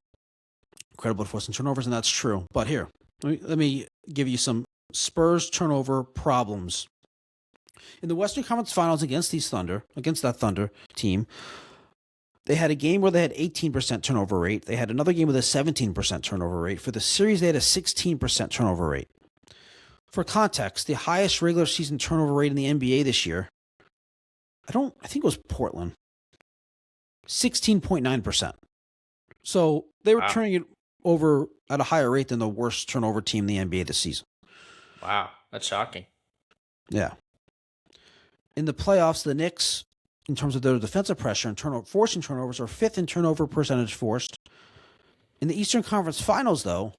Incredible at forcing turnovers, and that's true. But here, let me give you some Spurs turnover problems. In the Western Conference Finals against that Thunder team, They had a game where they had 18% turnover rate. They had another game with a 17% turnover rate. For the series, they had a 16% turnover rate. For context, the highest regular season turnover rate in the NBA this year, I think it was Portland, 16.9%. So they were turning it over at a higher rate than the worst turnover team in the NBA this season. Wow, that's shocking. Yeah. In the playoffs, the Knicks, in terms of their defensive pressure and forcing turnovers, are 5th in turnover percentage forced. In the Eastern Conference Finals, though,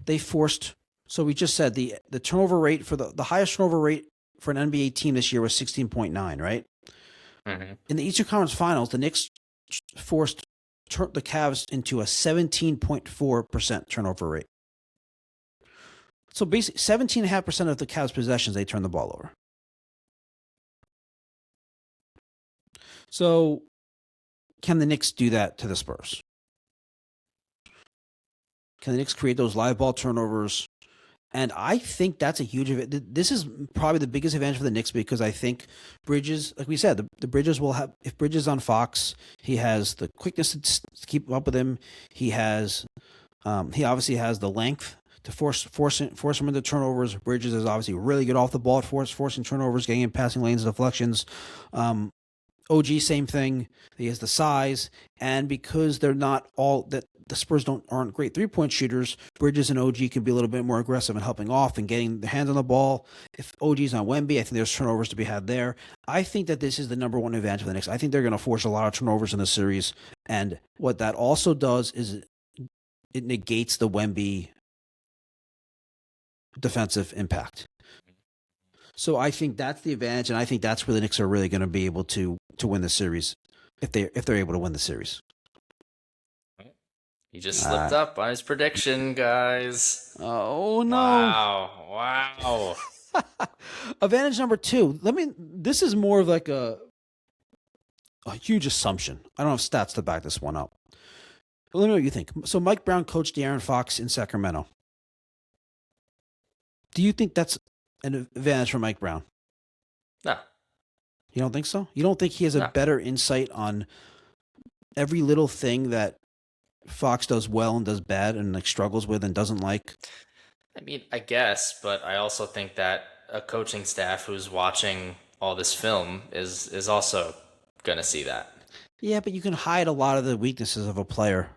they forced. So we just said the turnover rate for the highest turnover rate for an NBA team this year was 16.9, right? Mm-hmm. In the Eastern Conference Finals, the Knicks forced the Cavs into a 17.4% turnover rate. So basically, 17.5% of the Cavs' possessions, they turn the ball over. So can the Knicks do that to the Spurs? Can the Knicks create those live ball turnovers? And I think that's a huge advantage. This is probably the biggest advantage for the Knicks because I think Bridges, like we said, the Bridges will have, if Bridges is on Fox, he has the quickness to keep up with him. He obviously has the length to force him into turnovers. Bridges is obviously really good off the ball at forcing turnovers, getting in passing lanes, deflections. OG, same thing. He has the size, and because they're not all that, the Spurs aren't great 3-point shooters. Bridges and OG can be a little bit more aggressive in helping off and getting their hands on the ball. If OG's on Wemby, I think there's turnovers to be had there. I think that this is the number one advantage for the Knicks. I think they're going to force a lot of turnovers in the series, and what that also does is it negates the Wemby defensive impact. So I think that's the advantage, and I think that's where the Knicks are really going to be able to win the series if they're able to win the series. He just slipped up on his prediction, guys. Oh no! Wow! Advantage number 2. This is more of like a huge assumption. I don't have stats to back this one up. But let me know what you think. So Mike Brown coached De'Aaron Fox in Sacramento. Do you think that's an advantage for Mike Brown? No. You don't think so? You don't think he has a better insight on every little thing that Fox does well and does bad and like struggles with and doesn't like? I mean, I guess, but I also think that a coaching staff who's watching all this film is also going to see that. Yeah, but you can hide a lot of the weaknesses of a player.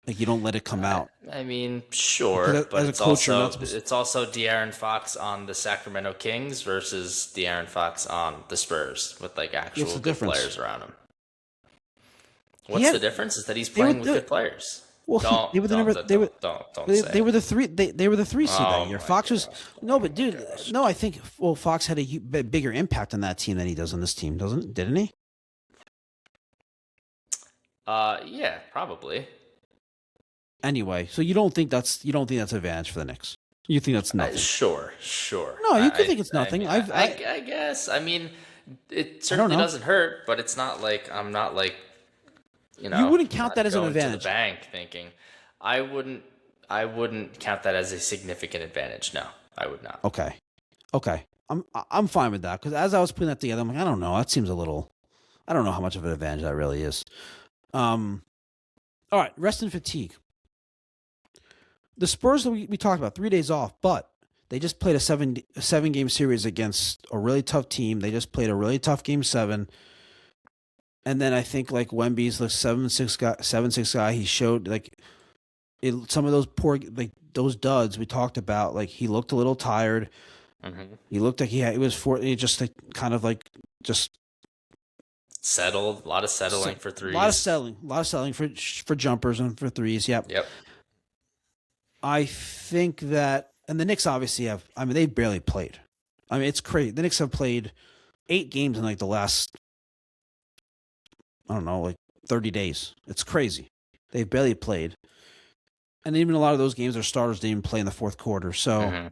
Like you don't let it come out. I mean, sure, but it's also De'Aaron Fox on the Sacramento Kings versus De'Aaron Fox on the Spurs with like actual good players around him. What's the difference? Is that he's playing with good players. Well, they were the 3 seed that year. Fox was but dude, I think Fox had a bigger impact on that team than he does on this team, didn't he? Yeah, probably. Anyway, so you don't think that's an advantage for the Knicks? You think that's nothing? Sure. No, you could think it's nothing. I guess. I mean, it certainly doesn't hurt, but it's not like I'm not like, you wouldn't count that as an advantage. To the bank thinking, I wouldn't count that as a significant advantage. No, I would not. Okay. I'm fine with that because as I was putting that together, I'm like, I don't know. That seems a little. I don't know how much of an advantage that really is. All right, rest and fatigue. The Spurs that we talked about, 3 days off, but they just played a seven game series against a really tough team. They just played a really tough game 7. And then I think like Wemby's the 7-6 guy. He showed like some of those those duds we talked about. Like he looked a little tired. Mm-hmm. He looked like he just like, kind of like just settled. A lot of settling for threes. A lot of settling for jumpers and for threes. Yep. I think that, and the Knicks obviously have. I mean, they barely played. I mean, it's crazy. The Knicks have played 8 games in like the last, I don't know, like 30 days. It's crazy. They've barely played, and even a lot of those games, their starters didn't even play in the fourth quarter. So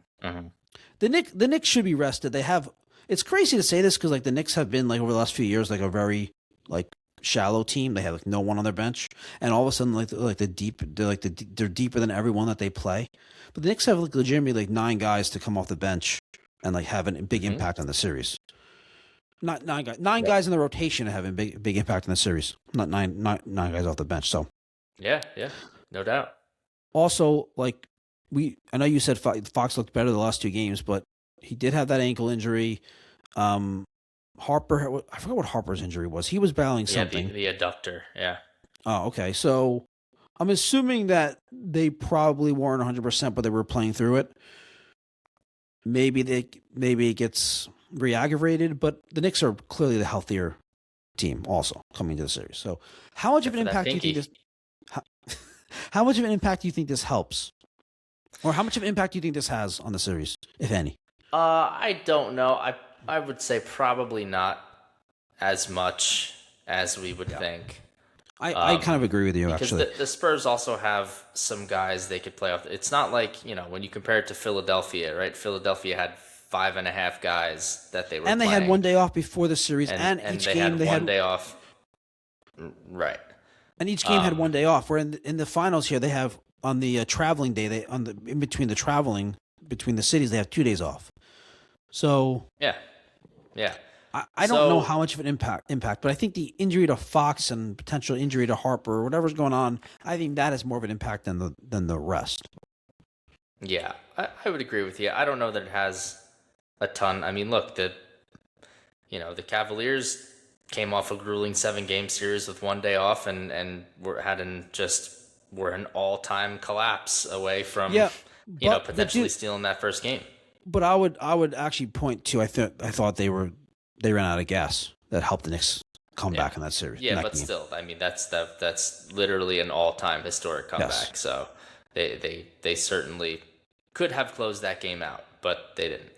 the Knicks should be rested. They have. It's crazy to say this because like the Knicks have been like over the last few years like a very like shallow team. They have like no one on their bench, and all of a sudden they're deeper than everyone that they play. But the Knicks have like legitimately like 9 guys to come off the bench and like have a big impact on the series. Not 9 guys. 9 guys in the rotation have a big impact in the series. Not nine guys off the bench. So Yeah, no doubt. also, like I know you said Fox looked better the last 2 games, but he did have that ankle injury. Harper, I forgot what Harper's injury was. He was battling something. The adductor. Yeah. Oh, okay. So I'm assuming that they probably weren't 100%, but they were playing through it. Maybe it gets re-aggravated, but the Knicks are clearly the healthier team also coming to the series. So how much of an impact do you think this? How much of an impact do you think this helps, or how much of an impact do you think this has on the series, if any? I don't know. I would say probably not as much as we would think. I kind of agree with you, because actually. The Spurs also have some guys they could play off. It's not like, when you compare it to Philadelphia, right? Philadelphia had 5.5 guys that they were and they playing. had one day off before the series, and each they game had they one had day off. Right. And each game had one day off. Where in the finals here, they have on the traveling day, in between the traveling between the cities, they have 2 days off. So yeah. I don't know how much of an impact, but I think the injury to Fox and potential injury to Harper or whatever's going on, I think that has more of an impact than the rest. Yeah, I would agree with you. I don't know that it has a ton. I mean, look, the Cavaliers came off a grueling 7-game series with one day off and were an all-time collapse away from potentially stealing that first game. But I would actually point to I thought they ran out of gas that helped the Knicks come back in that series. Yeah, but still, I mean that's literally an all-time historic comeback. Yes. So they certainly could have closed that game out, but they didn't.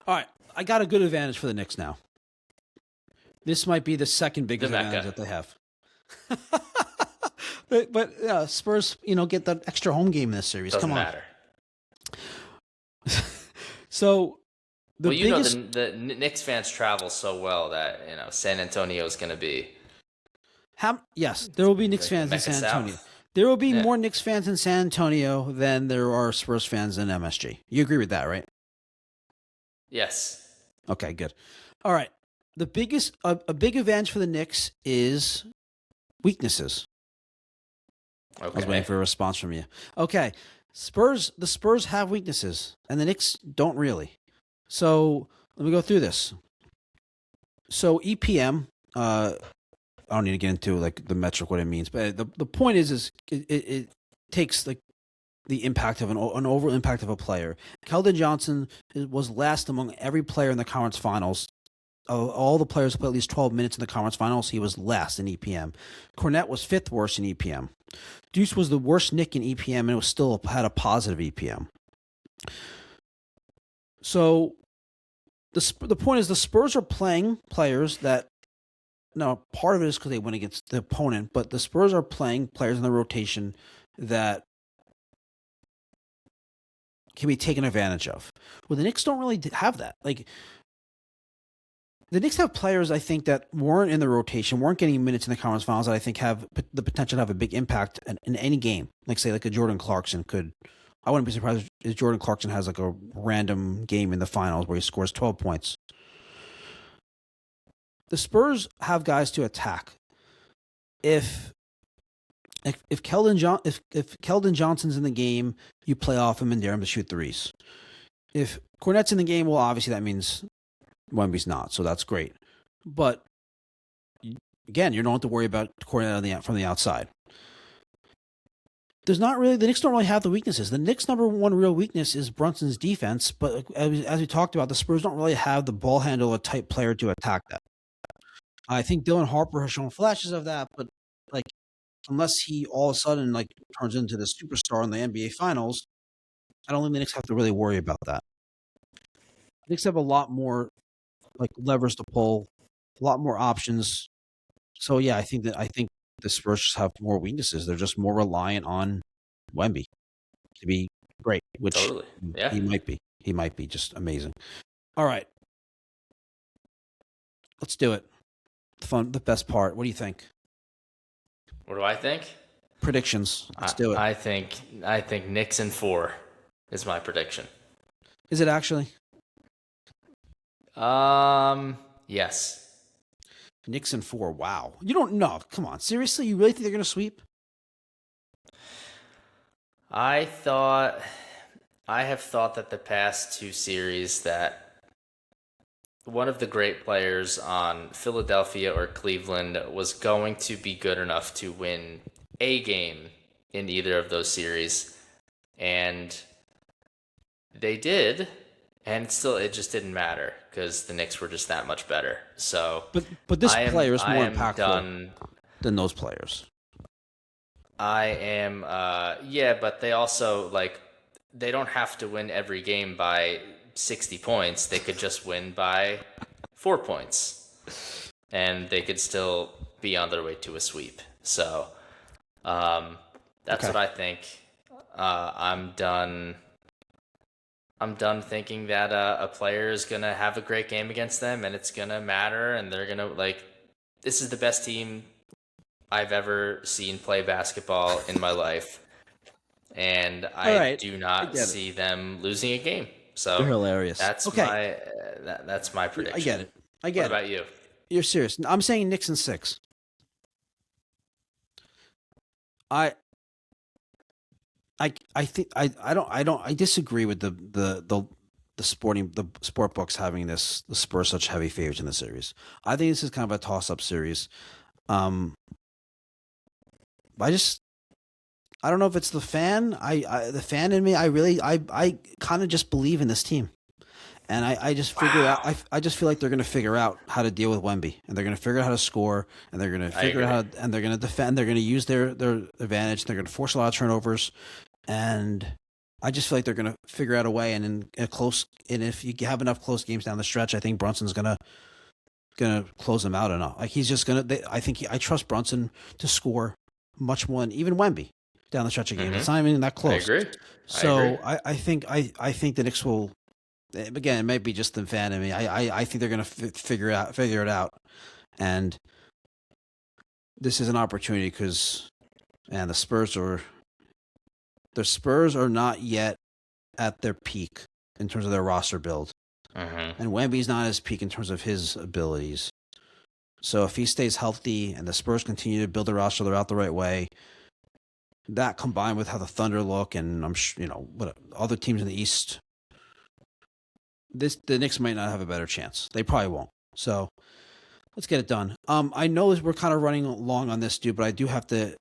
All right, I got a good advantage for the Knicks now. This might be the second biggest advantage that they have. but Spurs, get the extra home game in this series. Doesn't Come on. matter. So the Knicks fans travel so well that San Antonio is going to be. Yes, there will be Knicks fans in San Antonio. South. There will be more Knicks fans in San Antonio than there are Spurs fans in MSG. You agree with that, right? Yes. Okay, good. All right. The biggest, a big advantage for the Knicks is weaknesses. Okay. I was waiting for a response from you. Okay. The Spurs have weaknesses, and the Knicks don't really. So let me go through this. So EPM, I don't need to get into the metric, what it means, but the point is it takes the impact of an overall impact of a player. Keldon Johnson was last among every player in the conference finals. All the players who played at least 12 minutes in the conference finals, he was last in EPM. Cornette was 5th worst in EPM. Deuce was the worst Knick in EPM, and it was still had a positive EPM. So the point is the Spurs are playing players that, now part of it is because they went against the opponent, but the Spurs are playing players in the rotation that can be taken advantage of. Well, the Knicks don't really have that. The Knicks have players, I think, that weren't in the rotation, weren't getting minutes in the conference finals that I think have the potential to have a big impact in any game. Say a Jordan Clarkson could. I wouldn't be surprised if Jordan Clarkson has a random game in the finals where he scores 12 points. The Spurs have guys to attack. If Keldon Johnson's in the game, you play off him and dare him to shoot threes. If Cornette's in the game, well, obviously that means Wemby's not, so that's great. But again, you don't have to worry about Cornette from the outside. The Knicks don't really have the weaknesses. The Knicks' number one real weakness is Brunson's defense, but as we talked about, the Spurs don't really have the ball handler type player to attack that. I think Dylan Harper has shown flashes of that, but unless he all of a sudden turns into the superstar in the NBA Finals, I don't think the Knicks have to really worry about that. The Knicks have a lot more levers to pull, a lot more options. So yeah, I think the Spurs just have more weaknesses. They're just more reliant on Wemby to be great, which totally. Yeah. He might be. He might be just amazing. All right. Let's do it. The best part. What do you think? What do I think? Predictions. Let's do it. I think Knicks in 4 is my prediction. Is it actually? Yes. Knicks in 4. Wow. You don't know. Come on. Seriously? You really think they're going to sweep? I have thought that the past two series that one of the great players on Philadelphia or Cleveland was going to be good enough to win a game in either of those series. And they did, and it just didn't matter because the Knicks were just that much better. So, but this player is more impactful done. than those players. I am, yeah, but they also they don't have to win every game by 60 points. They could just win by 4 points, and they could still be on their way to a sweep. So, that's what I think. I'm done. I'm done thinking that a player is going to have a great game against them and it's going to matter and they're going to, this is the best team I've ever seen play basketball in my life. And I do not see them losing a game. So they're hilarious. That's that's my prediction. I get it. What about you? You're serious. I'm saying Knicks in 6. I think I disagree with the sport books having the Spurs such heavy favorites in the series. I think this is kind of a toss up series. I don't know if it's the fan. The fan in me. I kind of just believe in this team, and I just figure out. I just feel like they're going to figure out how to deal with Wemby, and they're going to figure out how to score, and they're going to figure out how, and they're going to defend. They're going to use their advantage. They're going to force a lot of turnovers, and I just feel like they're going to figure out a way. And in a close, and if you have enough close games down the stretch, I think Brunson's going to close them out enough. Like he's just going to. I trust Brunson to score much more than even Wemby down the stretch of games. It's not even that close. I agree. So I think the Knicks will. Again, it might be just the fan in me. I think they're going to figure it out, and this is an opportunity because, man, the Spurs are not yet at their peak in terms of their roster build, and Wemby's not at his peak in terms of his abilities. So if he stays healthy and the Spurs continue to build the roster out the right way, that combined with how the Thunder look, and I'm sure what other teams in the East. The Knicks might not have a better chance. They probably won't. So let's get it done. I know we're kind of running long on this, dude, but I do have to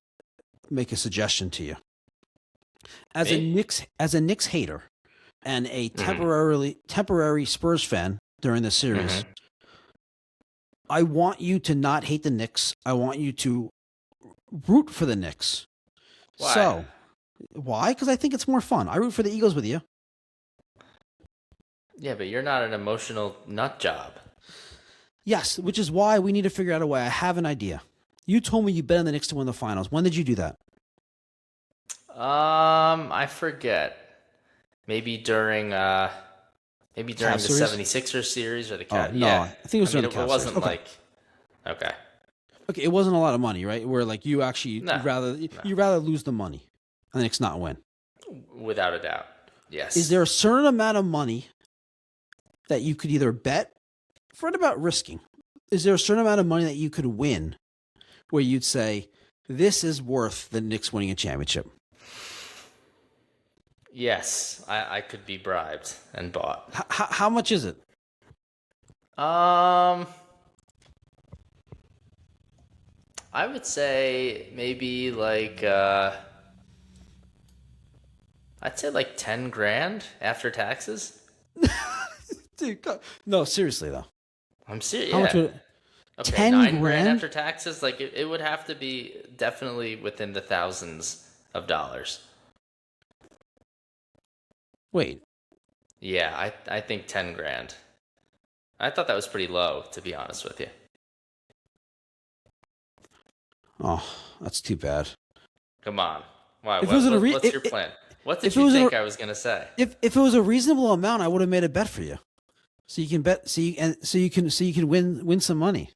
make a suggestion to you. As a Knicks hater and a temporary Spurs fan during the series, I want you to not hate the Knicks. I want you to root for the Knicks. Why? So why? Because I think it's more fun. I root for the Eagles with you. Yeah, but you're not an emotional nut job. Yes, which is why we need to figure out a way. I have an idea. You told me you bet on the Knicks to win the finals. When did you do that? I forget. Maybe during the 76ers series or the Cavs. No, I think it was during the Cavs. It wasn't okay. Okay. Okay, it wasn't a lot of money, right? Where you actually you'd rather lose the money and the Knicks not win. Without a doubt. Yes. Is there a certain amount of money that you could either bet? Forget about risking. Is there a certain amount of money that you could win where you'd say, this is worth the Knicks winning a championship? Yes, I could be bribed and bought. How much is it? I would say maybe I'd say $10,000 after taxes. Dude, no, seriously though. I'm serious. How much would it? Okay, $9,000 after taxes. It would have to be definitely within the thousands of dollars. Wait. Yeah, I think $10,000. I thought that was pretty low, to be honest with you. Oh, that's too bad. Come on. Why? What's your plan? What did you think I was going to say? If it was a reasonable amount, I would have made a bet for you. So you can bet, so you can win some money.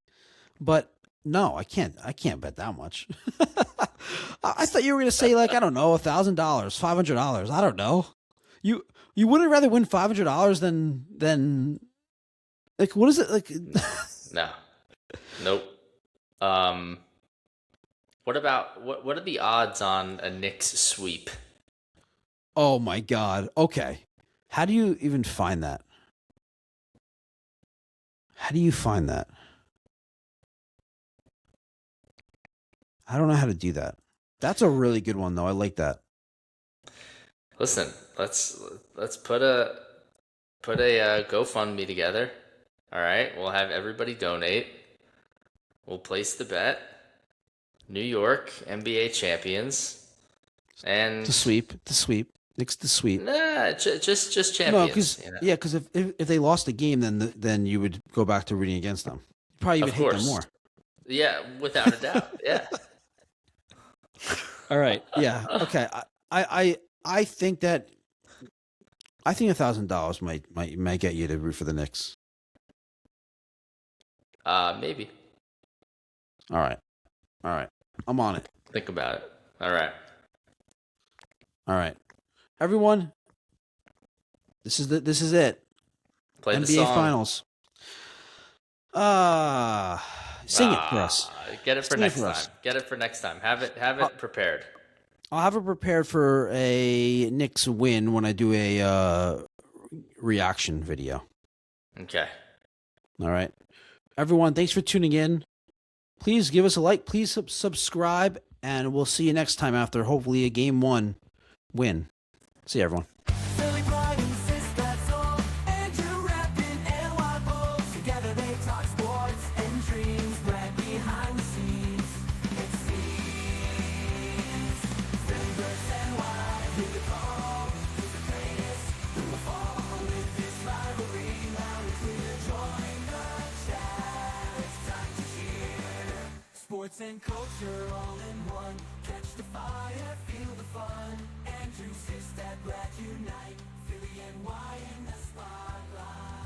But no, I can't bet that much. I thought you were going to say I don't know, $1,000, $500. I don't know. You wouldn't rather win $500 than Like, what is it like? No. Nope. What about what are the odds on a Knicks sweep? Oh my God. Okay. How do you even find that? How do you find that? I don't know how to do that. That's a really good one, though. I like that. Listen, let's put a GoFundMe together. All right, we'll have everybody donate. We'll place the bet. New York NBA champions, and The sweep. Knicks the sweep. Nah, just champions. No, because you know? yeah, because if they lost the game, then you would go back to rooting against them. You'd probably even Of hate them course. more. Yeah, without a doubt. Yeah. All right. Yeah. Okay. I think that $1,000 might get you to root for the Knicks. Maybe. All right. I'm on it. Think about it. All right. Everyone, this is it. Play the NBA song. Finals. Sing it for us. Get it for Sing next it for time. us. Get it for next time. Have it prepared. I'll have it prepared for a Knicks win when I do a reaction video. Okay. All right. Everyone, thanks for tuning in. Please give us a like. Please subscribe. And we'll see you next time after hopefully a Game 1 win. See you, everyone. Philly pride and Sistad soul. Andrew rapping and wild bulls. Together they talk sports and dreams. Right behind the scenes. It seems. Philly versus NY. Who the call? Who's the greatest? Who will fall with this rivalry? Loud and clear. Join the chat. It's time to cheer. Sports and culture all in one. Catch the fire, feel the fun. Andrew, Sistad, glad unite. Philly NY in the spotlight.